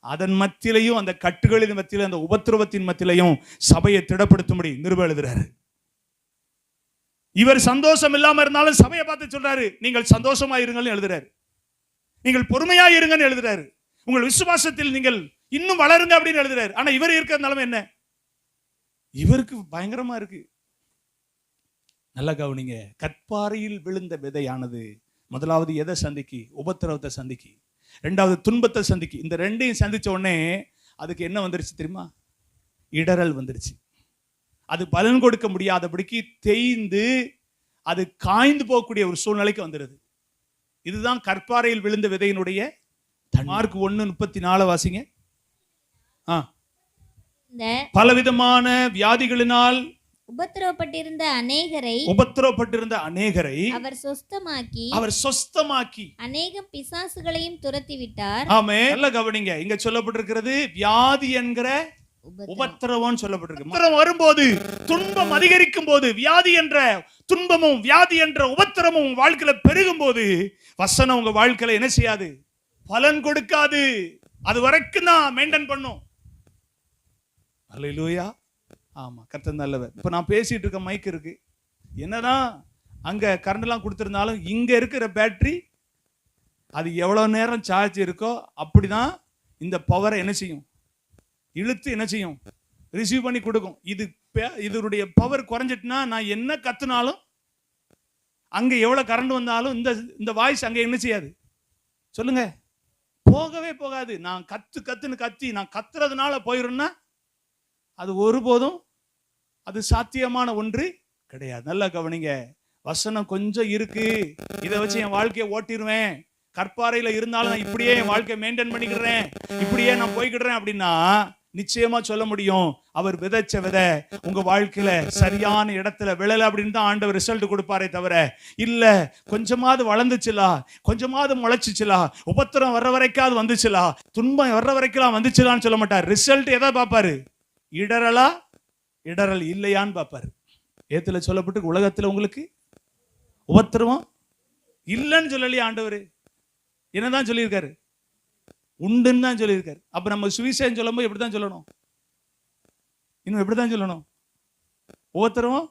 அதன் மத்தியிலையும், அந்த கட்டுகளின் மத்தியிலும், அந்த உபத்திரவத்தின் மத்தியிலையும் சபையை திடப்படுத்தும்படி நிருபம் எழுதுறாரு. இவர் சந்தோஷம் இல்லாம இருந்தாலும் சபையை பார்த்து சொல்றாரு, நீங்கள் சந்தோஷமா இருங்கன்னு எழுதுறாரு, நீங்கள் பொறுமையா இருங்கன்னு எழுதுறாரு, உங்கள் விசுவாசத்தில் நீங்கள் இன்னும் வளருங்க அப்படின்னு எழுதுறாரு. ஆனா இவர் இருக்கிற நிலைமை என்ன? இவருக்கு பயங்கரமா இருக்கு. நல்லா கவனிங்க. கற்பாறையில் விழுந்த விதையானது முதலாவது எதை சந்திக்கு? உபத்திரவத்தை சந்திக்கு. ரெண்டாவது துன்பத்தை சந்திக்கு. இந்த ரெண்டையும் சந்திச்ச உடனே அதுக்கு என்ன வந்துருச்சு தெரியுமா? இடறல் வந்துருச்சு. அது பலன் கொடுக்க முடியாதபடிக்கு தேய்ந்து அது காய்ந்து போகக்கூடிய ஒரு சூழ்நிலைக்கு வந்துடுது. இதுதான் கற்பாறையில் விழுந்த விதையினுடைய மார்க் 1:34 வாசிங்க. பலவிதமான வியாதிகளினால் உபத்திரவப்பட்டிருந்த அநேகரை அவர் சொஸ்தமாக்கி அநேகம் பிசாசுகளையும் துரத்தி விட்டார். ஆமென். நல்ல கவனிங்க. இங்க சொல்லப்பட்டிருக்கிறது வியாதி என்கிற உபத்திரவம் சொல்லப்பட்டிருக்கு. உபத்திரவம் வரும்போது, துன்பம் அதிகரிக்கும் போது, வியாதி என்ற துன்பமும் வியாதி என்ற உபத்திரமும் வாழ்க்கையில பெருகும் போது வசனம் உங்க வாழ்க்கையில என்ன செய்யாது? பலன் கொடுக்காது. அது வரைக்கும் தான் மெயின்டைன் பண்ணும். அல்லேலூயா. ஆமா, கர்த்தர் நல்லவர். இப்ப நான் பேசிட்டு இருக்க மைக் இருக்கு, என்னதான் அங்க கரண்ட் எல்லாம் கொடுத்திருந்தாலும் இங்க இருக்கிற பேட்டரி அது எவ்வளவு நேரம் சார்ஜ் இருக்கோ அப்படிதான் இந்த பவரை என்ன செய்யும்? இழுத்து என்ன செய்யும்? ரிசீவ் பண்ணி கொடுக்கும். இதனுடைய பவர் குறைஞ்சிட்டுனா நான் என்ன கத்துனாலும், அங்க எவ்வளவு கரண்ட் வந்தாலும் இந்த வாய்ஸ் அங்க என்ன செய்யாது? சொல்லுங்க, போகவே போகாது. நான் கத்துன்னு கத்தி நான் கத்துறதுனால போயிருன்னா அது ஒருபோதும் அது சாத்தியமான ஒன்று கிடையாது. நல்லா கவனிங்க. வசனம் கொஞ்சம் இருக்கு, இதை வச்சு என் வாழ்க்கையை ஓட்டிடுவேன், கற்பாறையில இருந்தாலும் நான் இப்படியே என் வாழ்க்கையை மெயின்டைன் பண்ணிக்கிறேன், இப்படியே நான் போய்கிடுறேன் அப்படின்னா நிச்சயமா சொல்ல முடியும், அவர் விதைச்ச விதை உங்க வாழ்க்கையில சரியான இடத்துல விழல அப்படின்னு தான் ஆண்டவர் ரிசல்ட் கொடுப்பாரே தவிர, இல்ல கொஞ்சமாவது வளர்ந்துச்சுலா, கொஞ்சமாவது முளைச்சுச்சுலா, உபத்திரம் வர்ற வரைக்காவது வந்துச்சுலா, துன்பம் வர்ற வரைக்கும் வந்துச்சுலான்னு சொல்ல மாட்டார். ரிசல்ட் எதை பார்ப்பாரு? இடறலா இடறல் இல்லையான்னு பார்ப்பாரு. ஏத்துல சொல்லப்பட்டு உலகத்துல உங்களுக்கு உபத்திரவம் இல்லைன்னு சொல்லலையே ஆண்டவர். என்னதான் சொல்லியிருக்காரு? உண்டுன்னு தான் சொல்லியிருக்காரு. அப்ப நம்ம சுவிசேஷம் சொல்லும்போது எப்படிதான் சொல்லணும்? இன்னும் எப்படிதான் சொல்லணும்? உபத்திரவம்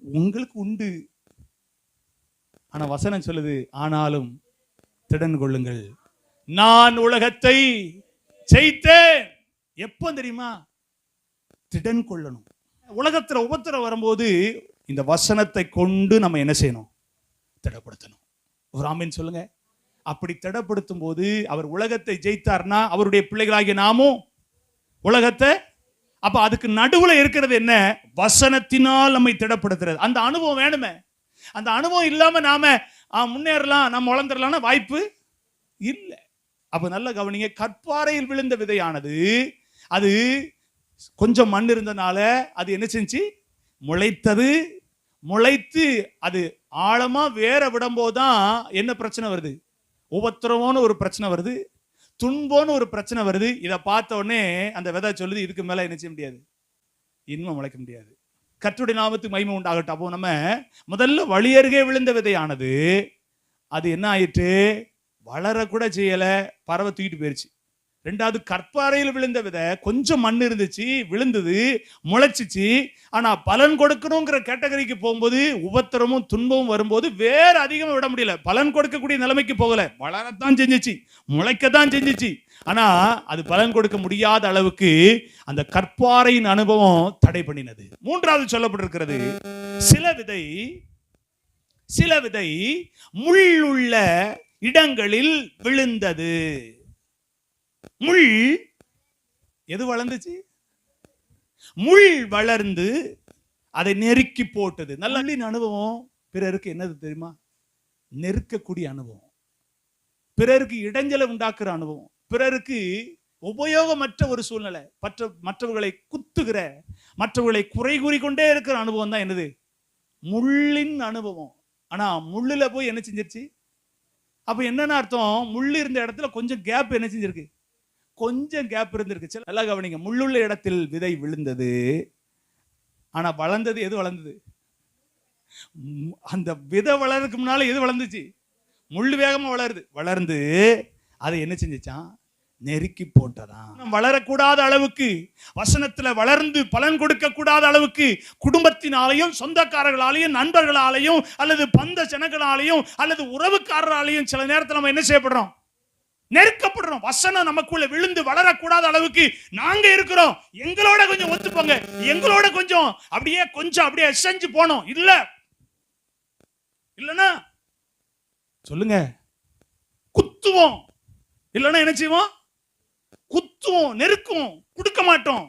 உங்களுக்கு உண்டு. ஆனா வசனம் சொல்லுது, ஆனாலும் திடன் கொள்ளுங்கள், நான் உலகத்தை ஜெயித்தேன். எப்போ தெரியுமா? திடன் கொள்ளணும். உலகத்துல உபத்திரம் வரும்போது இந்த வசனத்தை கொண்டு நம்ம என்ன செய்யணும்? திடப்படுத்தணும். ஒரு ஆமென் சொல்லுங்க. அப்படி திடப்படுத்தும் போது அவர் உலகத்தை ஜெயித்தார்னா அவருடைய பிள்ளைகளாகிய நாமும் உலகத்தை, அப்ப அதுக்கு நடுவுல இருக்கிறது என்ன? வசனத்தினால் நம்மை திடப்படுத்துறது. அந்த அனுபவம் வேணுமே. அந்த அனுபவம் இல்லாம நாம முன்னேறலாம், நம்ம வளர்ந்துடலாம்னா வாய்ப்பு இல்லை. அப்ப நல்ல கவனிங்க. கற்பாறையில் விழுந்த விதையானது அது கொஞ்சம் மண் இருந்தனால அது என்ன செஞ்சு? முளைத்தது. முளைத்து அது ஆழமா வேற விடும்போதுதான் என்ன பிரச்சனை வருது? உபத்திரவம்னு ஒரு பிரச்சனை வருது, துன்பம்னு ஒரு பிரச்சனை வருது. இதை பார்த்த உடனே அந்த விதை சொல்லுது, இதுக்கு மேல என்ன செய்ய முடியாது, இன்னும் முளைக்க முடியாது. கர்த்தருடைய நாமத்துக்கு மகிமை உண்டாகட்டும். அப்போ நம்ம முதல்ல வழியருகே விழுந்த விதையானது அது என்ன ஆயிற்று? வளர கூட செய்யல, பறவை தூக்கிட்டு போயிருச்சு. ரெண்டாவது, கற்பாறையில் விழுந்த விதை கொஞ்சம் மண் இருந்துச்சு, விழுந்தது, முளைச்சிச்சு. ஆனா பலன் கொடுக்கணுங்கிற கேட்டகரிக்கு போகும்போது உபத்திரமும் துன்பமும் வரும்போது வேற அதிகமா விட முடியல. பலன் கொடுக்கக்கூடிய நிலைமைக்கு போகல, வளரத்தான் செஞ்சிச்சு, முளைக்கத்தான் செஞ்சிச்சு. ஆனா அது பலன் கொடுக்க முடியாத அளவுக்கு அந்த கற்பாறையின் அனுபவம் தடை பண்ணினது. மூன்றாவது சொல்லப்பட்டிருக்கிறது, சில விதை முள்ளுள்ள இடங்களில் விழுந்தது. முள் எது வளர்ந்துச்சு? முள் வளர்ந்து அதை நெருக்கி போட்டது. நல்ல அனுபவம் பிறருக்கு என்னது தெரியுமா? நெருக்கக்கூடிய அனுபவம், பிறருக்கு இடைஞ்சலை உண்டாக்குற அனுபவம், பிறருக்கு உபயோகமற்ற ஒரு சூழ்நிலை, மற்றவர்களை குத்துகிற, மற்றவர்களை குறை கூறிக்கொண்டே இருக்கிற அனுபவம் தான் என்னது? முள்ளின் அனுபவம். ஆனா முள்ளுல போய் என்ன செஞ்சிருச்சு? அப்ப என்னன்னு அர்த்தம்? முள்ளு இருந்த இடத்துல கொஞ்சம் கேப் என்ன செஞ்சிருக்கு? கொஞ்சம் கேப் இருந்திருக்கு. நல்லா கவனிங்க, முள்ளுள்ள இடத்தில் விதை விழுந்தது, ஆனா வளர்ந்தது எது வளர்ந்தது? அந்த விதை வளர்றதுக்கு முன்னால எது வளர்ந்துச்சு? முள்ளு வேகமா வளர்ந்து அதை என்ன செஞ்சிச்சான்? நெருக்கி போட்டதான். வளரக்கூடாத அளவுக்கு, வசனத்துல வளர்ந்து பலன் கொடுக்க கூடாத அளவுக்கு குடும்பத்தினாலையும், சொந்தக்காரர்களாலையும், நண்பர்களாலையும், அல்லது பந்த ஜனங்களாலையும், அல்லது உறவுக்காரராலையும் சில நேரத்தில் நம்ம என்ன செய்யப்படுறோம்? நெருக்கப்படுறோம். வசனம் நமக்குள்ள விழுந்து வளரக்கூடாத அளவுக்கு நாங்க இருக்கிறோம், எங்களோட கொஞ்சம் ஒத்துப்போங்க, எங்களோட கொஞ்சம் அப்படியே செஞ்சு போனோம். இல்லனா சொல்லுங்க, குத்துவோம். இல்லனா என்ன செய்வோம்? குத்துவோம், நெருக்குவோம், கொடுக்க மாட்டோம்.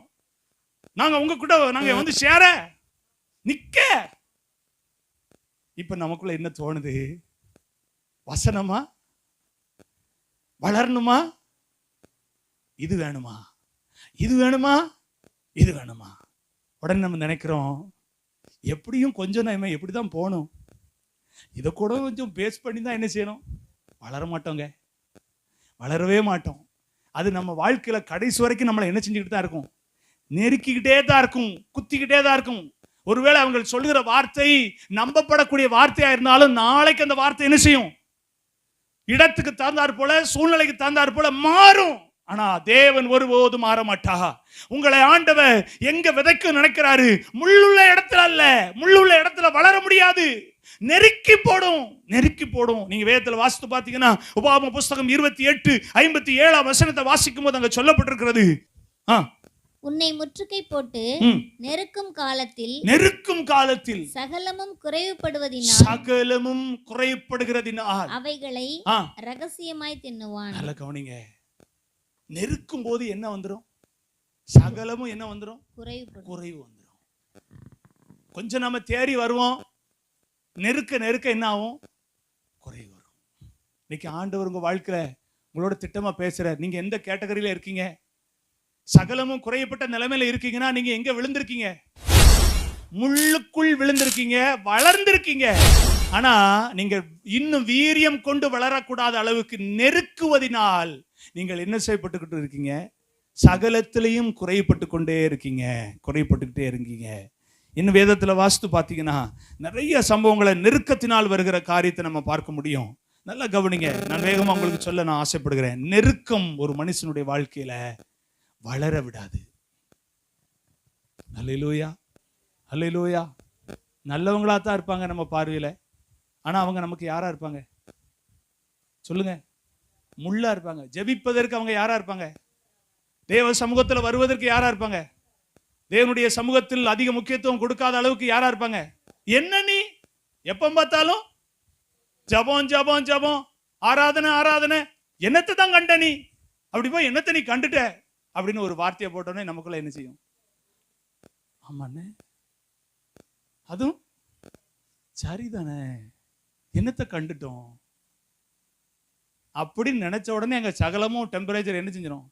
நாங்க உங்க கூட நாங்க சேர நிக்க. இப்ப நமக்குள்ள என்ன தோணுது? வசனமா? வளரணுமா? இது வேணுமா? இது வேணுமா? இது வேணுமா? உடனே நம்ம நினைக்கிறோம், எப்படியும் கொஞ்சம் நம்ம எப்படிதான் போகணும், இதை கூட கொஞ்சம் பேஸ் பண்ணி தான் என்ன செய்யணும். வளர மாட்டோங்க, வளரவே மாட்டோம். அது நம்ம வாழ்க்கையில கடைசி வரைக்கும் நம்மளை என்ன செஞ்சுக்கிட்டு தான் இருக்கும்? நெருக்கிக்கிட்டே தான் இருக்கும், குத்திக்கிட்டே தான் இருக்கும். ஒருவேளை அவங்க சொல்லுகிற வார்த்தை நம்பப்படக்கூடிய வார்த்தையா இருந்தாலும் நாளைக்கு அந்த வார்த்தை என்ன செய்யும்? இடத்துக்கு தகுந்தாற் போல, சூழ்நிலைக்கு தகுந்தாற் போல மாறும். ஆனா தேவன் ஒருபோதும் மாற மாட்டா. உங்களை ஆண்டவர் எங்க விதைக்க நினைக்கிறாரு? முள்ளுள்ள இடத்துல அல்ல. முள்ளுள்ள இடத்துல வளர முடியாது, நெருக்கி போடும், நெருக்கி போடும். நீங்க வேதத்துல வாசித்து பாத்தீங்கன்னா, உபாகம புஸ்தகம் 28:57 வசனத்தை வாசிக்கும் போது அங்க சொல்லப்பட்டிருக்கிறது, உன்னை முற்றுகை போட்டு நெருக்கும் காலத்தில் சகலமும் குறைவுபடுவதினால் அவைகளை ரகசியமாய் தின்னுவான். நல்ல கவனிங்க, நெருக்கும் போது என்ன வந்துரும்? சகலமும் என்ன வந்துரும்? குறைவு வந்துரும். கொஞ்சம் நம்ம தேறி வருவோம், நெருக்க நெருக்க என்ன ஆகும்? குறைவு வரும். இன்னைக்கு ஆண்டவர் உங்க வாழ்க்கையில உங்களோட திட்டமா பேசுற. நீங்க எந்த கேட்டகரியில இருக்கீங்க? சகலமும் குறையப்பட்ட நிலைமையில இருக்கீங்கன்னா நீங்க எங்க விழுந்திருக்கீங்க? முள்ளுக்குள் விழுந்திருக்கீங்க, வளர்ந்திருக்கீங்க. ஆனா நீங்க இன்னும் வீரியம் கொண்டு வளரக்கூடாத அளவுக்கு நெருக்குவதினால் நீங்கள் என்ன செய்யப்பட்டுக்கிட்டு இருக்கீங்க? சகலத்திலையும் குறைப்பட்டு கொண்டே இருக்கீங்க, குறைப்பட்டுக்கிட்டே இருக்கீங்க. இன்னும் வேதத்துல வாசித்து பார்த்தீங்கன்னா நிறைய சம்பவங்களை நெருக்கத்தினால் வருகிற காரியத்தை நம்ம பார்க்க முடியும். நல்லா கவனிங்க, நான் வேகமா உங்களுக்கு சொல்ல நான் ஆசைப்படுகிறேன். நெருக்கம் ஒரு மனுஷனுடைய வாழ்க்கையில வளர விடாது. அல்லேலூயா, அல்லேலூயா. நல்லவங்களா தான் இருப்பாங்க நம்ம பார்வையில, ஆனா அவங்க நமக்கு யாரா இருப்பாங்க? சொல்லுங்க, முள்ளா இருப்பாங்க. ஜெபிப்பதற்கு அவங்க யாரா இருப்பாங்க? தேவ சமூகத்தில் வருவதற்கு யாரா இருப்பாங்க? தேவனுடைய சமூகத்தில் அதிக முக்கியத்துவம் கொடுக்காத அளவுக்கு யாரா இருப்பாங்க? என்ன நீ எப்ப பார்த்தாலும் ஜபம் ஜபம் ஜபம், ஆராதனை ஆராதனை, என்னத்தை தான் கண்ட நீ? அப்படி போய் என்னத்தை நீ கண்டுட்ட அப்படின்னு ஒரு வார்த்தையை போட்டோன்னே நமக்குள்ள என்ன செய்யும்? ஆமாண்ணே, அதுவும் சரிதானே, என்னத்தை கண்டுட்டோம் அப்படின்னு நினைச்ச உடனே எங்க சகலமும் டெம்பரேச்சர் என்ன செஞ்சிடும்?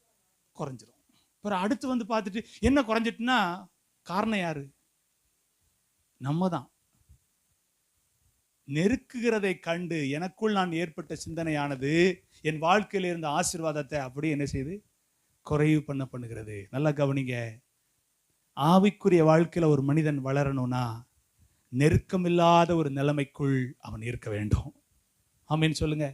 குறைஞ்சிரும். அப்புறம் அடுத்து வந்து பார்த்துட்டு என்ன குறைஞ்சிட்டுனா காரணம் யாரு? நம்ம தான். நெருக்குகிறதை கண்டு எனக்குள் நான் ஏற்பட்ட சிந்தனையானது என் வாழ்க்கையில் இருந்த ஆசீர்வாதத்தை அப்படி என்ன செய்து குறைவு பண்ணுகிறது. நல்லா கவனிங்க, ஆவிக்குரிய வாழ்க்கையில ஒரு மனிதன் வளரணும்னா நெருக்கமில்லாத ஒரு நிலைமைக்குள் அவன் இருக்க வேண்டும். ஆமீன் சொல்லுங்க.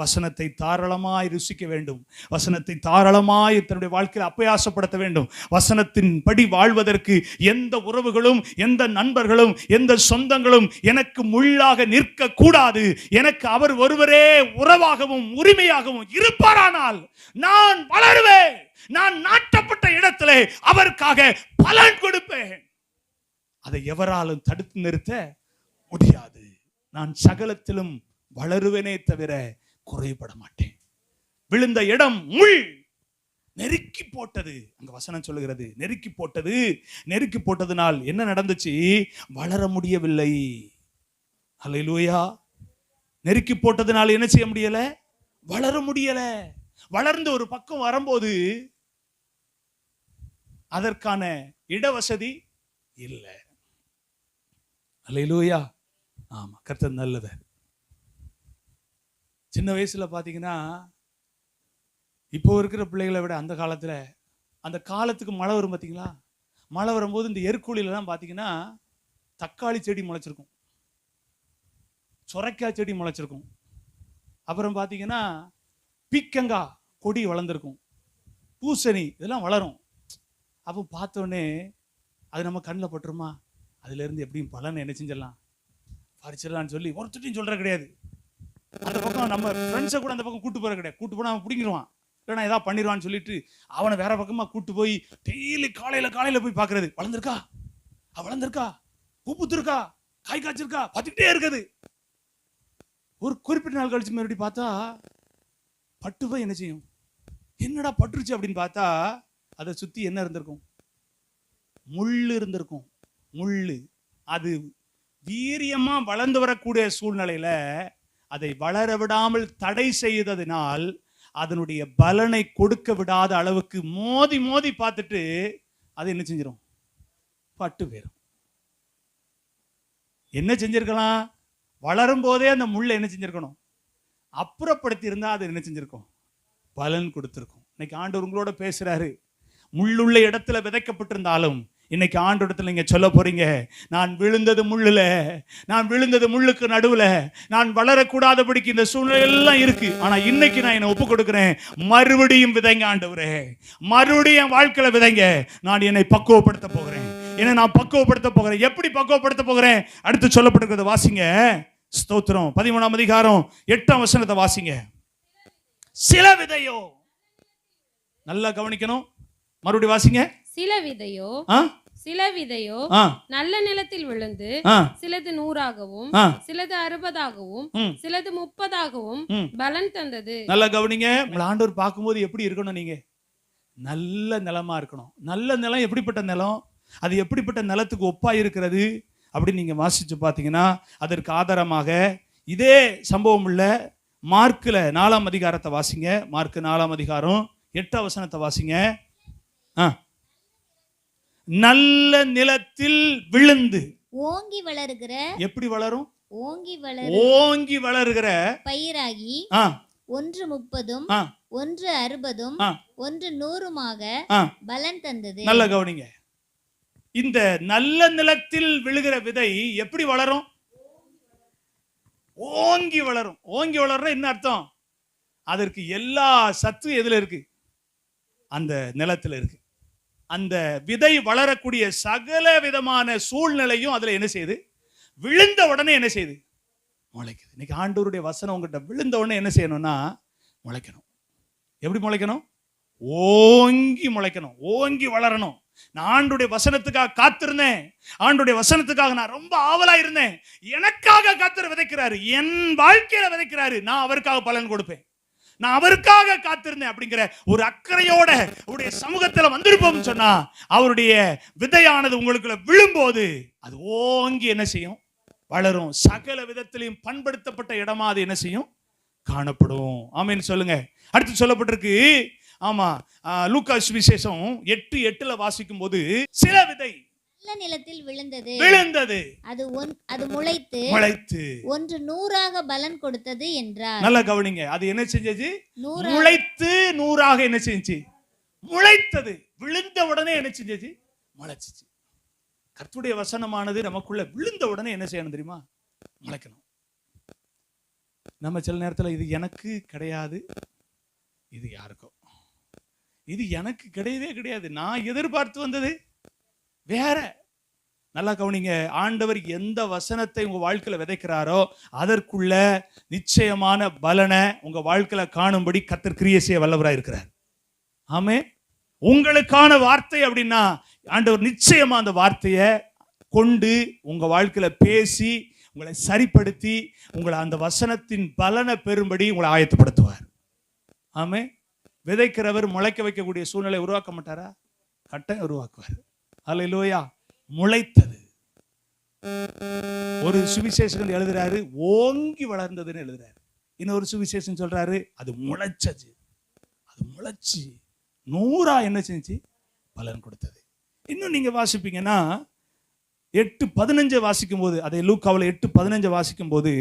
வசனத்தை தாராளமாய் ருசிக்க வேண்டும். வசனத்தை தாராளமாய் தன்னுடைய வாழ்க்கையில் அப்பியாசப்படுத்த வேண்டும். வசனத்தின் படி வாழ்வதற்கு எந்த உறவுகளும், எந்த நண்பர்களும், எந்த சொந்தங்களும் எனக்கு முள்ளாக நிற்க கூடாது. எனக்கு அவர் ஒருவரே உறவாகவும் உரிமையாகவும் இருப்பாரானால் நான் வளருவேன். நான் நாட்டப்பட்ட இடத்திலே அவருக்காக பலன் கொடுப்பேன். அதை எவராலும் தடுத்து நிறுத்த முடியாது. நான் சகலத்திலும் வளருவேனே தவிர குறைபட மாட்டேன். விழுந்த இடம் முள், நெருக்கி போட்டது. அங்க வசனம் சொல்லுகிறது, நெருக்கி போட்டது. நெருக்கி போட்டதுனால் என்ன நடந்துச்சு? வளர முடியவில்லை. அல்லேலூயா. நெருக்கி போட்டதுனால என்ன செய்ய முடியல? வளர முடியல. வளர்ந்து ஒரு பக்கம் வரும்போது அதற்கான இடவசதி இல்லை. அல்லேலூயா. ஆமா, கர்த்தர் நல்லவர். சின்ன வயசுல பாத்தீங்கன்னா, இப்போ இருக்கிற பிள்ளைகளை விட அந்த காலத்துல, அந்த காலத்துக்கு மழை வரும் பார்த்தீங்களா? மழை வரும்போது இந்த எருக்குழிலாம் பார்த்தீங்கன்னா தக்காளி செடி முளைச்சிருக்கும், சொரைக்காய் செடி முளைச்சிருக்கும், அப்புறம் பார்த்தீங்கன்னா பீக்கங்காய் கொடி வளர்ந்துருக்கும், பூசணி இதெல்லாம் வளரும். அப்போ பார்த்தோன்னே அது நம்ம கண்ணில் பட்டுருமா? அதுலேருந்து எப்படியும் பலன் என்ன செஞ்சிடலாம், பறிச்சிடலான்னு சொல்லி ஒருத்தட்டையும் சொல்கிற கிடையாது. அந்த பக்கம் நம்ம ஃப்ரெண்ட்ஸை கூட அந்த பக்கம் கூட்டு போகிற கிடையாது. கூட்டு போனால் அவன் பிடிங்கிடுவான், இல்லைனா ஏதாவது பண்ணிடுவான்னு சொல்லிட்டு அவனை வேற பக்கமாக கூட்டு போய் டெய்லி காலையில் போய் பார்க்கறது. வளர்ந்துருக்கா, வளர்ந்துருக்கா, பூ பூத்துருக்கா, காய் காய்ச்சிருக்கா, பார்த்துக்கிட்டே இருக்குது. ஒரு குறிப்பிட்ட நாள் கழிச்சு மறுபடியும் பார்த்தா பட்டு போய் என்ன செய்யும்? என்னடா பட்டுருச்சு அப்படின்னு பார்த்தா அதை சுற்றி என்ன இருந்திருக்கும்? முள் இருந்திருக்கும். முள் அது வீரியமா வளர்ந்து வரக்கூடிய சூழ்நிலையில அதை வளர விடாமல் தடை செய்ததினால் அதனுடைய பலனை கொடுக்க விடாத அளவுக்கு மோதி மோதி பார்த்துட்டு அது என்ன செஞ்சிடும்? பட்டு போயிடும். என்ன செஞ்சிருக்கலாம்? வளரும் போதே அந்த முள்ளை என்ன செஞ்சிருக்கணும்? அப்புறப்படுத்தி இருந்தா அது என்ன செஞ்சிருக்கும்? பலன் கொடுத்திருக்கும். இன்னைக்கு ஆண்டவர் உங்களோட பேசுறாரு. முள்ளுள்ள இடத்துல விதைக்கப்பட்டிருந்தாலும் இன்னைக்கு ஆண்டவரிடத்துல நீங்க சொல்ல போறீங்க, நான் விழுந்தது முள்ளுல, நான் விழுந்தது முள்ளுக்கு நடுவுல, நான் வளரக்கூடாதபடிக்கு இந்த சூழ்நிலை எல்லாம் இருக்கு. ஆனா இன்னைக்கு நான் என்னை ஒப்பு கொடுக்கிறேன், மறுபடியும் விதைங்க ஆண்டவரே, மறுபடியும் வாழ்க்கையில விதைங்க. நான் என்னை பக்குவப்படுத்த போகிறேன், என்னை நான் பக்குவப்படுத்த போகிறேன். எப்படி பக்குவப்படுத்த போகிறேன்? அடுத்து சொல்லப்பட்டிருக்கிறது வாசிங்க. ஸ்தோத்திரம். 13ஆம் அதிகாரம் 8ஆம் வசனத்தை வாசிங்க. சில விதையோ, நல்லா கவனிக்கணும், மறுபடியும் வாசிங்க. சில விதையோ நல்ல நிலத்தில் விழுந்து சிலது 100ஆகவும் சிலது 60ஆகவும் சிலது 30ஆகவும் பலன் தந்தது. நல்லா கவனிங்க. உங்களை ஆண்டவர் பார்க்கும்போது எப்படி இருக்கணும்? நீங்க நல்ல நிலமா இருக்கணும். நல்ல நிலம் எப்படிப்பட்ட நிலம்? அது எப்படிப்பட்ட நிலத்துக்கு ஒப்பா இருக்கிறது அப்படின்னு நீங்க வாசிச்சு பார்த்தீங்கன்னா அதற்கு ஆதாரமாக இதே சம்பவம் உள்ள மார்க்ல 4ஆம் அதிகாரத்தை வாசிங்க. மார்க் 4ஆம் அதிகாரம் 8ஆம் வசனத்தை வாசிங்க. நல்ல நிலத்தில் விழுந்து ஓங்கி வளருகிற, எப்படி வளரும்? ஓங்கி வளருகிற பயிராகி ஒன்று 30, ஒன்று 60, ஒன்று 100 பலன் தந்தது. நல்ல கவனிங்க. இந்த நல்ல நிலத்தில் விழுகிற விதை எப்படி வளரும்? ஓங்கி வளரும். ஓங்கி வளர்ற என்ன அர்த்தம்? அதற்கு எல்லா சத்து எதுல இருக்கு? அந்த நிலத்துல இருக்கு. அந்த விதை வளரக்கூடிய சகல விதமான சூழ்நிலையும் அதுல என்ன செய்யுது? விழுந்த உடனே என்ன செய்யுது? முளைக்குது. இன்னைக்கு ஆண்டவருடைய வசனம் உங்ககிட்ட விழுந்த உடனே என்ன செய்யணும்னா முளைக்கணும். எப்படி முளைக்கணும்? ஓங்கி முளைக்கணும், ஓங்கி வளரணும். நான் ஆண்டுடைய வசனத்துக்காக காத்திருந்தேன், ஆண்டுடைய வசனத்துக்காக நான் ரொம்ப ஆவலா இருந்தேன். எனக்காக கர்த்தர் விதைக்கிறாரு, என் வாழ்க்கையில விதைக்கிறாரு, நான் அவருக்காக பலன் கொடுப்பேன், நான் அவருக்காக காத்திருந்தேன் அப்படிங்கிற ஒரு அக்கறையோட அவருடைய சமூகத்துல வந்திருப்போம் சொன்னா அவருடைய விதையானது உங்களுக்குள்ள விழும்போது அது ஓங்கி என்ன செய்யும்? வளரும். சகல விதத்திலையும் பண்படுத்தப்பட்ட இடமா அது என்ன செய்யும்? காணப்படும். ஆமென் சொல்லுங்க. அடுத்து சொல்லப்பட்டிருக்கு, ஆமா, லூக்கா சுவிசேஷம் 8:8 வாசிக்கும் போது சில விதை நல்ல நிலத்தில் விழுந்தது, அது முளைத்து ஒன்று 100ஆக பலன் கொடுத்தது என்றார். நல்லா கவனிங்க. அது என்ன செஞ்சது? முளைத்து 100ஆக என்ன செஞ்சு? முளைத்தது. விழுந்த உடனே என்ன செஞ்சது? முளைச்சிச்சு. கர்த்தருடைய வசனமானது நமக்குள்ள விழுந்த உடனே என்ன செய்யணும் தெரியுமா? முளைக்கணும். நம்ம சில நேரத்தில் இது எனக்கு கிடையாது, இது யாருக்கோ, இது எனக்கு கிடையவே கிடையாது, நான் எதிர்பார்த்து வந்தது வேற. நல்லா கவனிங்க, ஆண்டவர் எந்த வசனத்தை உங்க வாழ்க்கையில விதைக்கிறாரோ அதற்குள்ள நிச்சயமான பலனை உங்க வாழ்க்கையில காணும்படி கர்த்தர் கிரியை செய்ய வல்லவராய் இருக்கிறார். ஆமே. உங்களுக்கான வார்த்தை அப்படின்னா ஆண்டவர் நிச்சயமா அந்த வார்த்தையை கொண்டு உங்க வாழ்க்கையில பேசி உங்களை சரிப்படுத்தி உங்களை அந்த வசனத்தின் பலனை பெறும்படி உங்களை ஆயத்தப்படுத்துவார். ஆமே. விதைக்கிறவர் முளைக்க வைக்கக்கூடிய சூழ்நிலை உருவாக்க மாட்டாரா? கட்டாயம் உருவாக்குவார். அல்லேலூயா. முளைத்தது. ஒரு சுவிசேஷகன் எழுதுறாரு ஓங்கி வளர்ந்ததுன்னு எழுதுறாரு. இன்னொரு சுவிசேஷன் சொல்றாரு அது முளைச்சது. அது முளைச்சு 100 என்ன செஞ்சு பலன் கொடுத்தது. இன்னும் நீங்க வாசிப்பீங்கன்னா 8:15 வாசிக்கும் போது, அதை லூக்காவில் 8:15 வாசிக்கும் போது,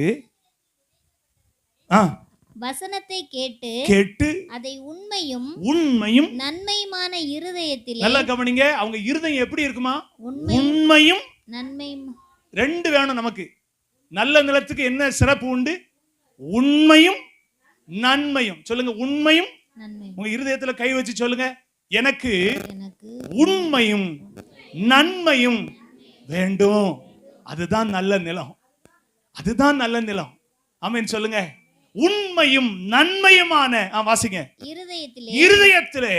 வசனத்தை கேட்டு அதை உண்மையும் நன்மையுமான இருதயத்திலே. நல்லா கவனிங்க, அவங்க இருதயம் எப்படி இருக்குமா? உண்மையும் நன்மையும். ரெண்டு வேணும் நமக்கு. நல்ல நிலத்துக்கு என்ன சிறப்பு உண்டு? உண்மையும் நன்மையும். சொல்லுங்க, உண்மையும் நன்மையும். உங்க இருதயத்துல கை வச்சு சொல்லுங்க, எனக்கு உண்மையும் நன்மையும் வேண்டும். அதுதான் நல்ல நிலம். அதுதான் நல்ல நிலம். ஆமென் சொல்லுங்க. உண்மையும் நன்மையுமான வாசிங்க இருதயத்திலே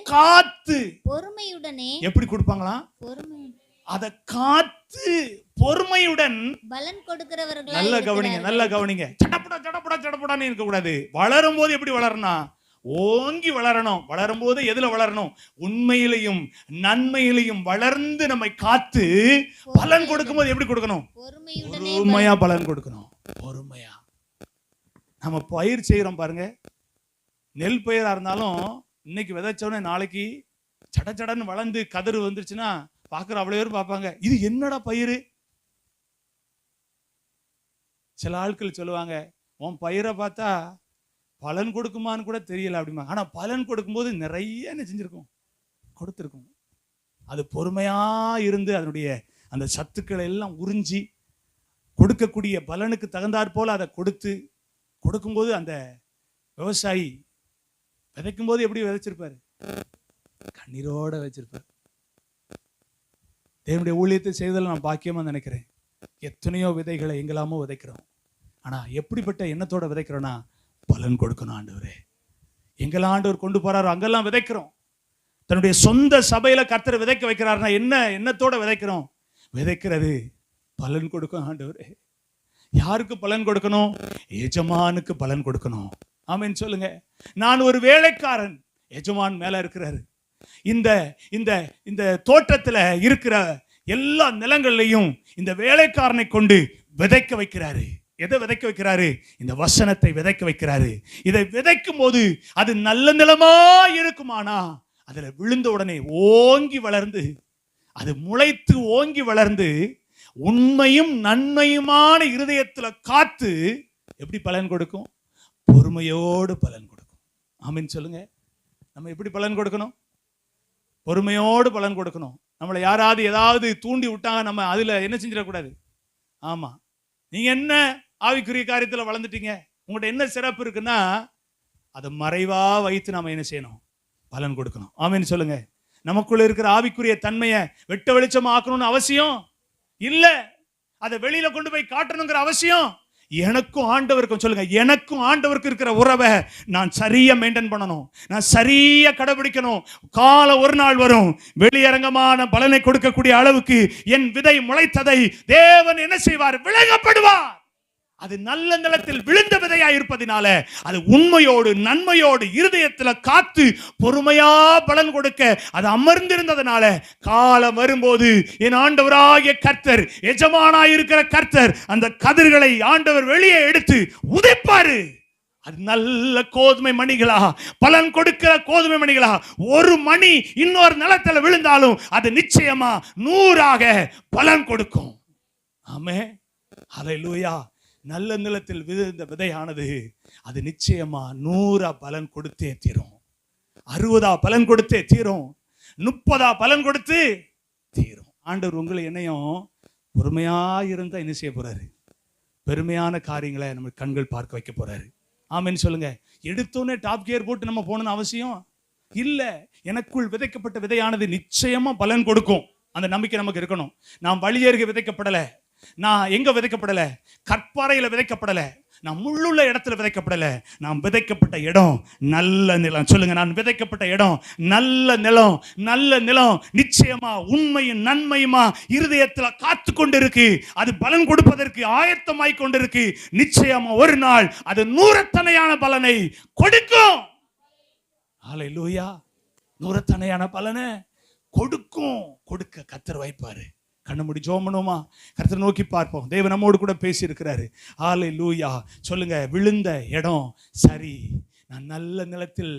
காத்து பொறுமையுடனே. எப்படி கொடுப்பாங்களா? அத காத்து பொறுமையுடன் பலன் கொடுக்கிறவர்கள். நல்ல கவனிங்க, நல்ல கவனிங்க. சடப்படான்னு இருக்க கூடாது. வளரும் போது எப்படி வளரணும்? ஓங்கி வளரணும். வளரும் போது எதுல வளரணும்? உண்மையிலையும் நன்மையிலையும் வளர்ந்து நம்மை காத்து பலன் கொடுக்கும் போது எப்படி கொடுக்கணும்? பொறுமையா பலன் கொடுக்கணும். பொறுமையா. நம்ம பயிர் செய்கிறோம் பாருங்க. நெல் பயிரா இருந்தாலும் இன்னைக்கு விதைச்சோடனே நாளைக்கு சடச்சடன்னு வளர்ந்து கதிர் வந்துருச்சுன்னா பார்க்குற அவ்வளோ பேர் பார்ப்பாங்க, இது என்னடா பயிர். சில ஆட்கள் சொல்லுவாங்க, உன் பயிரை பார்த்தா பலன் கொடுக்குமான்னு கூட தெரியல அப்படிமா. ஆனால் பலன் கொடுக்கும்போது நிறைய என்ன செஞ்சிருக்கும்? கொடுத்துருக்கும். அது பொறுமையா இருந்து அதனுடைய அந்த சத்துக்களை எல்லாம் உறிஞ்சி கொடுக்கக்கூடிய பலனுக்கு தகுந்தாற் போல அதை கொடுக்கும்போது அந்த விவசாயி விதைக்கும் போது எப்படி விதைச்சிருப்பாரு? கண்ணீரோட வச்சிருப்பார். தேவனுடைய ஊழியத்தை செய்ததில் நான் பாக்கியமா நினைக்கிறேன். எத்தனையோ விதைகளை எங்கெல்லாமோ விதைக்கிறோம். ஆனா எப்படிப்பட்ட எண்ணத்தோட விதைக்கிறோம்னா, பலன் கொடுக்கணும் ஆண்டவரே. எங்கெல்லாம் ஆண்டவர் கொண்டு போறாரோ அங்கெல்லாம் விதைக்கிறோம். தன்னுடைய சொந்த சபையில கர்த்தர் விதைக்க வைக்கிறாருன்னா என்ன எண்ணத்தோட விதைக்கிறோம்? விதைக்கிறது பலன் கொடுக்கும் ஆண்டவரே. யாருக்கு பலன் கொடுக்கணும்? எஜமானுக்கு பலன் கொடுக்கணும். ஆமென் சொல்லுங்க. நான் ஒரு வேலைக்காரன், எஜமான் மேல இருக்கிறாரு. இந்த இந்த இந்த தோட்டத்துல இருக்கிற எல்லா நிலங்கள்லையும் இந்த வேலைக்காரனை கொண்டு விதைக்க வைக்கிறாரு. எதை விதைக்க வைக்கிறாரு? இந்த வசனத்தை விதைக்க வைக்கிறாரு. இதை விதைக்கும் போது அது நல்ல நிலமா இருக்குமானா அதுல விழுந்த உடனே ஓங்கி வளர்ந்து, அது முளைத்து ஓங்கி வளர்ந்து உண்மையும் நன்மையுமான இருதயத்துல காத்து எப்படி பலன் கொடுக்கும்? பொறுமையோடு பலன் கொடுக்கும். ஆமென் சொல்லுங்க. நம்ம எப்படி பலன் கொடுக்கணும்? பொறுமையோடு பலன் கொடுக்கணும். நம்மளை யாராவது ஏதாவது தூண்டி விட்டாங்க, நம்ம அதுல என்ன செஞ்சிடக்கூடாது. ஆமா, நீங்க என்ன ஆவிக்குரிய காரியத்துல வளர்ந்துட்டீங்க, உங்கள்கிட்ட என்ன சிறப்பு இருக்குன்னா அதை மறைவா வைத்து நாம என்ன செய்யணும்? பலன் கொடுக்கணும். ஆமென் சொல்லுங்க. நமக்குள்ள இருக்கிற ஆவிக்குரிய தன்மையை வெட்ட வெளிச்சமா ஆக்கணும்னு அவசியம் இல்ல. அதை வெளியில கொண்டு போய் காட்டணுங்கிற அவசியம் எனக்கும் ஆண்டவருக்கும். சொல்லுங்க, எனக்கும் ஆண்டவருக்கு இருக்கிற உறவை நான் சரியா மெயின்டைன் பண்ணணும், நான் சரியா கடைபிடிக்கணும். கால ஒரு நாள் வரும், வெளியரங்கமான பலனை கொடுக்கக்கூடிய அளவுக்கு என் விதை முளைத்ததை தேவன் என்ன செய்வார்? விளங்கப்படுவார். அது நல்ல நிலத்தில் விழுந்த விதையா இருப்பதினால அது உண்மையோடு நன்மையோடு இருதயத்துல காத்து பொறுமையா பலன் கொடுக்க அது அமர்ந்திருந்ததனால காலம் வரும்போது என் ஆண்டவராகிய கர்த்தர், எஜமானாயிருக்கிற கர்த்தர் அந்த கதிர்களை ஆண்டவர் வெளியே எடுத்து உதைப்பாரு. அது நல்ல கோதுமை மணிகளா, பலன் கொடுக்கிற கோதுமை மணிகளா. ஒரு மணி இன்னொரு நிலத்துல விழுந்தாலும் அது நிச்சயமா 100ஆக பலன் கொடுக்கும். ஆமென், ஹல்லேலூயா. நல்ல நிலத்தில் விழுந்த விதையானது அது நிச்சயமா 100 பலன் கொடுத்தே தீரும், 60 பலன் கொடுத்தே தீரும், 30 பலன் கொடுத்து தீரும். ஆண்டவர் உங்களை என்னையும் பொறுமையா இருந்தா என்ன செய்ய போறாரு? பெருமையான காரியங்களை நம்ம கண்கள் பார்க்க வைக்க போறாரு. ஆமென்னு சொல்லுங்க. எடுத்தோன்னே டாப் கியர் போட்டு நம்ம போகணும்னு அவசியம் இல்ல. எனக்குள் விதைக்கப்பட்ட விதையானது நிச்சயமா பலன் கொடுக்கும். அந்த நம்பிக்கை நமக்கு இருக்கணும். நான் வழியருகே விதைக்கப்படல, நான் எங்க விதைக்கப்படல, கற்பாறையில விதைக்கப்படல, நான் முள்ளுள்ள இடத்துல விதைக்கப்படல. நான் விதைக்கப்பட்ட இடம் நல்ல நிலம். சொல்லுங்க, நான் விதைக்கப்பட்ட இடம் நல்ல நிலம். நல்ல நிலம் நிச்சயமா உண்மையும் நன்மையுமா இருதயத்துல காத்து கொண்டு இருக்கு. அது பலன் கொடுப்பதற்கு ஆயத்தமாய் கொண்டிருக்கு. நிச்சயமா ஒரு நாள் அது நூறத்தனையான பலனை கொடுக்கும். ஹல்லேலூயா. நூறத்தனையான பலனை கொடுக்கும். கொடுக்க கர்த்தர் வைப்பாரு. கண்ணு மூடி ஜெபம் பண்ணுவோமா? கர்த்தரை நோக்கி பார்ப்போம். தேவன் நம்மோடு கூட பேசி இருக்கிறாரு. ஹல்லேலூயா. சொல்லுங்க, விழுந்த இடம் சரி. நான் நல்ல நிலத்தில்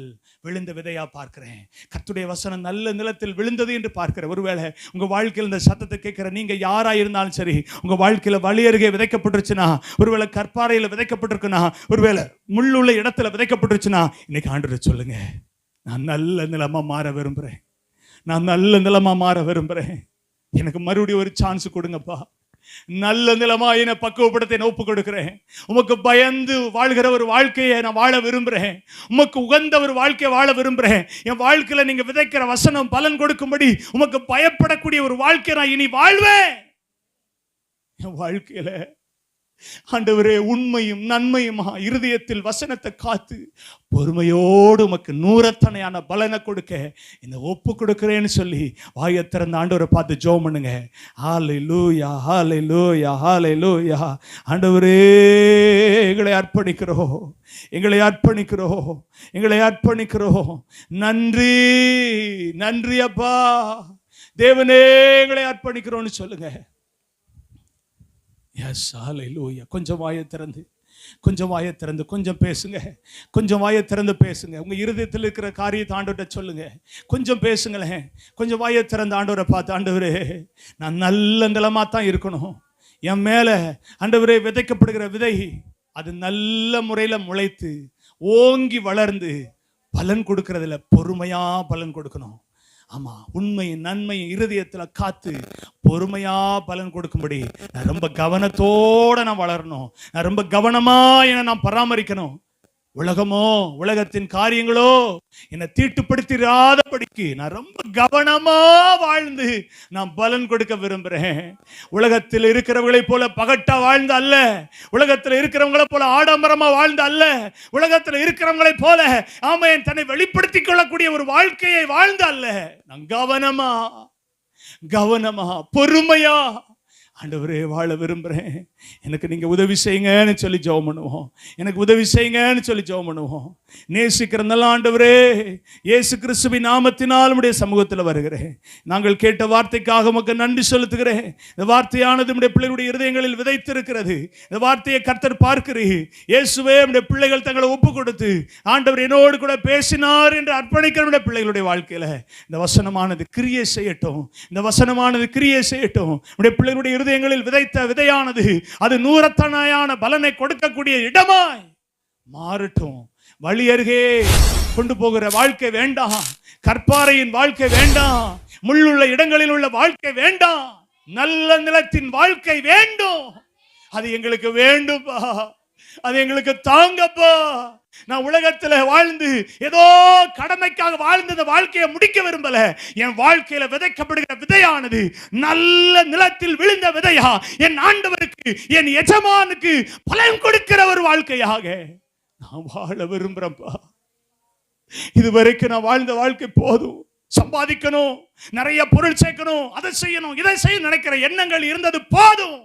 விழுந்த விதையா பார்க்கிறேன். கர்த்தருடைய வசனம் நல்ல நிலத்தில் விழுந்தது என்று பார்க்கிறேன். ஒருவேளை உங்க வாழ்க்கையில் இந்த சத்தத்தை கேட்கிற நீங்க யாரா இருந்தாலும் சரி, உங்க வாழ்க்கையில வழி அருகே விதைக்கப்பட்டுருச்சுன்னா, ஒருவேளை கற்பாறையில விதைக்கப்பட்டிருக்குன்னா, ஒருவேளை முள்ளுள்ள இடத்துல விதைக்கப்பட்டுருச்சுன்னா, இன்னைக்கு ஆண்டவரே சொல்லுங்க, நான் நல்ல நிலமா மாற விரும்புறேன். நான் நல்ல நிலமா மாற விரும்புறேன். எனக்கு மறுபடியும் ஒரு சான்ஸ் கொடுங்கப்பா. நல்ல நிலமா என்னை பக்குவப்படுத்த நான் ஒப்பு கொடுக்கிறேன். உமக்கு பயந்து வாழ்கிற ஒரு வாழ்க்கையை நான் வாழ விரும்புகிறேன். உமக்கு உகந்த ஒரு வாழ்க்கையை வாழ விரும்புகிறேன். என் வாழ்க்கையில் நீங்கள் விதைக்கிற வசனம் பலன் கொடுக்கும்படி உமக்கு பயப்படக்கூடிய ஒரு வாழ்க்கையை நான் இனி வாழ்வேன். என் வாழ்க்கையில ஆண்டவரே உண்மையும் நன்மையுமா இருதயத்தில் வசனத்தை காத்து பொறுமையோடு உமக்கு நூறத்தனையான பலனை கொடுக்க இந்த ஒப்பு கொடுக்கிறேன்னு சொல்லி வாயை திறந்த ஆண்டவரை பார்த்து ஜெபம் பண்ணுங்க. ஹல்லேலூயா, ஹல்லேலூயா, ஹல்லேலூயா. ஆண்டவரே, எங்களை அர்ப்பணிக்கிறோம், எங்களை அர்ப்பணிக்கிறோம், எங்களை அர்ப்பணிக்கிறோம். நன்றி, நன்றி அப்பா. தேவனே, எங்களை அர்ப்பணிக்கிறோம்னு சொல்லுங்க. எஸ், ஹல்லேலூயா. கொஞ்சம் வாயை திறந்து, கொஞ்சம் வாயை திறந்து கொஞ்சம் பேசுங்க. கொஞ்சம் வாயை திறந்து பேசுங்க. உங்க இருதயத்தில் இருக்கிற காரியத்தை ஆண்டவர்கிட்ட சொல்லுங்க. கொஞ்சம் பேசுங்களேன். கொஞ்சம் வாயை திறந்து ஆண்டவரை பார்த்து, ஆண்டவரே, நான் நல்ல நிலமா தான் இருக்கணும். என் மேல ஆண்டவரே விதைக்கப்படுகிற விதை அது நல்ல முறையில் முளைத்து ஓங்கி வளர்ந்து பலன் கொடுக்கறதுல பொறுமையா பலன் கொடுக்கணும். ஆமா, உண்மை நன்மை இருதயத்துல காத்து பொறுமையா பலன் கொடுக்கும்படி நான் ரொம்ப கவனத்தோட நான் வளரணும். நான் ரொம்ப கவனமா என்னை நான் பராமரிக்கணும். உலகமோ உலகத்தின் காரியங்களோ என்னை தீட்டுப்படுத்திடாதபடிக்கு நான் ரொம்ப கவனமா வாழ்ந்து நான் பலன் கொடுக்க விரும்புகிறேன். உலகத்தில் இருக்கிறவங்களை போல பகட்டா வாழ்ந்து அல்ல, உலகத்தில் இருக்கிறவங்களை போல ஆடம்பரமா வாழ்ந்து அல்ல, உலகத்தில் இருக்கிறவங்களை போல ஆமென் தன்னை வெளிப்படுத்திக் கொள்ளக்கூடிய ஒரு வாழ்க்கையை வாழ்ந்து அல்ல. நான் கவனமா கவனமா பொறுமையா ஆண்டவரே வாழ விரும்புகிறேன். எனக்கு நீங்கள் உதவி செய்யுங்கன்னு சொல்லி ஜெபம் பண்ணுவோம். எனக்கு உதவி செய்யுங்கன்னு சொல்லி ஜெபம் பண்ணுவோம். நேசிக்கிற நல்ல ஆண்டவரே, இயேசு கிறிஸ்துவின் நாமத்தினால் உம்முடைய சமூகத்தில் வருகிறேன். நாங்கள் கேட்ட வார்த்தைக்காக உமக்கு நன்றி செலுத்துகிறேன். இந்த வார்த்தையானது நம்முடைய பிள்ளைகளுடைய இருதயங்களில் விதைத்திருக்கிறது. இந்த வார்த்தையை கர்த்தர் பார்க்கிறீர். இயேசுவே, நம்முடைய பிள்ளைகள் தங்களை ஒப்பு கொடுத்து ஆண்டவர் என்னோடு கூட பேசினார் என்று அர்ப்பணிக்கிற நம்முடைய பிள்ளைகளுடைய வாழ்க்கையில் இந்த வசனமானது கிரியை செய்யட்டும். இந்த வசனமானது கிரியை செய்யட்டும். நம்முடைய பிள்ளைகளுடைய இருதயங்களில் விதைத்த விதையானது அது நூறத்தனையான பலனை கொடுக்கக்கூடிய இடமாய் மாறட்டும். வழி அருகே கொண்டு போகிற வாழ்க்கை வேண்டாம். கற்பாறையின் வாழ்க்கை வேண்டாம். முள்ளுள்ள இடங்களில் உள்ள வாழ்க்கை வேண்டாம். நல்ல நிலத்தின் வாழ்க்கை வேண்டும். அது எங்களுக்கு வேண்டும்பா. அது எங்களுக்கு தாங்கப்பா. நான் உலகத்துல வாழ்ந்து ஏதோ கடமைக்காக வாழ்ந்த வாழ்க்கையை முடிக்க விரும்பல. என் வாழ்க்கையில விதைக்கப்படுகிற விதையானது நல்ல நிலத்தில் விழுந்த விதையா என் ஆண்டவருக்கு, என் எஜமானுக்கு பலன் கொடுக்கிற ஒரு வாழ்க்கையாக நான் வாழ விரும்புறேன்ப்பா. இதுவரைக்கும் நான் வாழ்ந்த வாழ்க்கை போதும். சம்பாதிக்கணும், நிறைய பொருள் சேர்க்கணும், அதை செய்யணும், இதை செய்ய நினைக்கிற எண்ணங்கள் இருந்தது போதும்.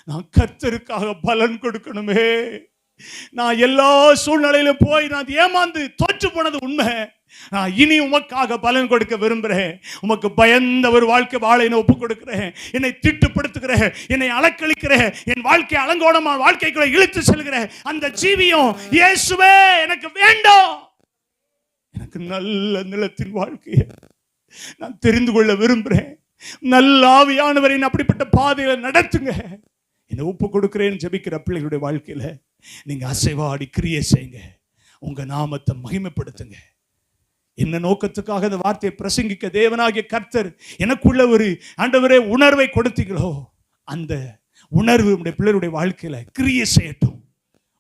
நான் கர்த்தருக்காக பலன் கொடுக்கணுமே. நான் எல்லா சூழ்நிலையிலும் போய் நான் ஏமாந்து தோற்று போனது உண்மை. நான் இனி உமக்காக பலன் கொடுக்க விரும்புகிறேன். உமக்கு பயந்த ஒரு வாழ்க்கை வாழ என்னை ஒப்புக் கொடுக்கிறேன். என்னை திட்டுப்படுத்துகிறேன், என்னை அலக்களிக்கிறேன், என் வாழ்க்கை அலங்கோலமான வாழ்க்கைக்குள்ள இழுத்து செல்கிறேன். அந்த ஜீவியம் இயேசுவே எனக்கு வேண்டாம். எனக்கு நல்ல நிலத்தின் வாழ்க்கையை நான் தெரிந்து கொள்ள விரும்புகிறேன். நல்ல ஆவியானவரின் அப்படிப்பட்ட பாதையில நடத்துங்க. என்னை ஒப்பு கொடுக்கிறேன்னு ஜெபிக்கிற பிள்ளைகளுடைய வாழ்க்கையில நீங்க அசைவாடி கிரியை செய்யுங்க. உங்க நாமத்தை மகிமைப்படுத்துங்க. என்ன நோக்கத்துக்காக இந்த வார்த்தையை பிரசங்கிக்க தேவனாகிய கர்த்தர் எனக்குள்ள ஒரு ஆண்டவரே உணர்வை கொடுத்தீங்களோ, அந்த உணர்வு உம்முடைய பிள்ளைகளுடைய வாழ்க்கையில கிரியை செய்யட்டும்.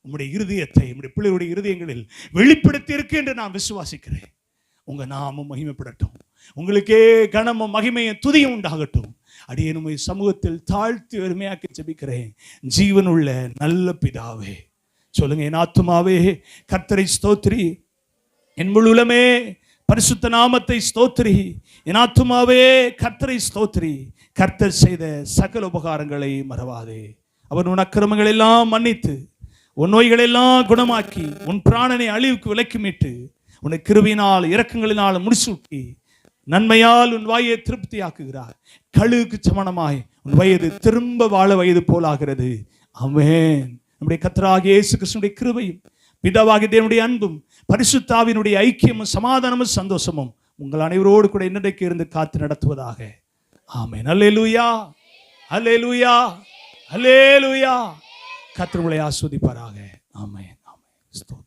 உம்முடைய இருதயத்தை உம்முடைய பிள்ளைகளுடைய இருதயங்களில் வெளிப்படுத்தி இருக்கு என்று நான் விசுவாசிக்கிறேன். உங்க நாமம் மகிமைப்படட்டும். உங்களுக்கே கனமும் மகிமையும் துதியும் உண்டாகட்டும். அடியேன் உம்மை சமூகத்தில் தாழ்த்தி வெறுமையாக்கி ஜெபிக்கிறேன். ஜீவனுள்ள நல்ல பிதாவே. சொல்லுங்க, என் ஆத்துமாவே கர்த்தரை ஸ்தோத்திரி, என் முழுலமே பரிசுத்த நாமத்தை ஸ்தோத்திரி. என் ஆத்துமாவே கர்த்தரை ஸ்தோத்திரி. கர்த்தர் செய்த சகல உபகாரங்களை மறவாதே. அவர் உன் அக்கிரமங்கள் எல்லாம் மன்னித்து உன் நோய்கள் எல்லாம் குணமாக்கி உன் பிராணனை அழிவுக்கு விலக்கி மீட்டு உன்னை கிருபையினால் இரக்கங்களினால் முடிசூட்டி நன்மையால் உன் வாயை திருப்தியாக்குகிறார். கழுகுக்கு சமணமாய் உன் வயது திரும்ப வாழ வயது போலாகிறது. ஆமென். நம்முடைய கர்த்தராகிய இயேசு கிறிஸ்துவினுடைய கிருபையும் பிதாவாகிய தேவனுடைய அன்பும் பரிசுத்த ஆவியினுடைய ஐக்கியமும் சமாதானமும் சந்தோஷமும் உங்கள் அனைவரோடு கூட இன்றைக்கு இருந்து காத்து நடத்துவதாக. ஆமென். அல்லேலூயா, அல்லேலூயா, அல்லேலூயா. கர்த்தர் உங்களை ஆசீர்வதிப்பாராக. ஆமென், ஆமென். ஸ்தோத்திரம்.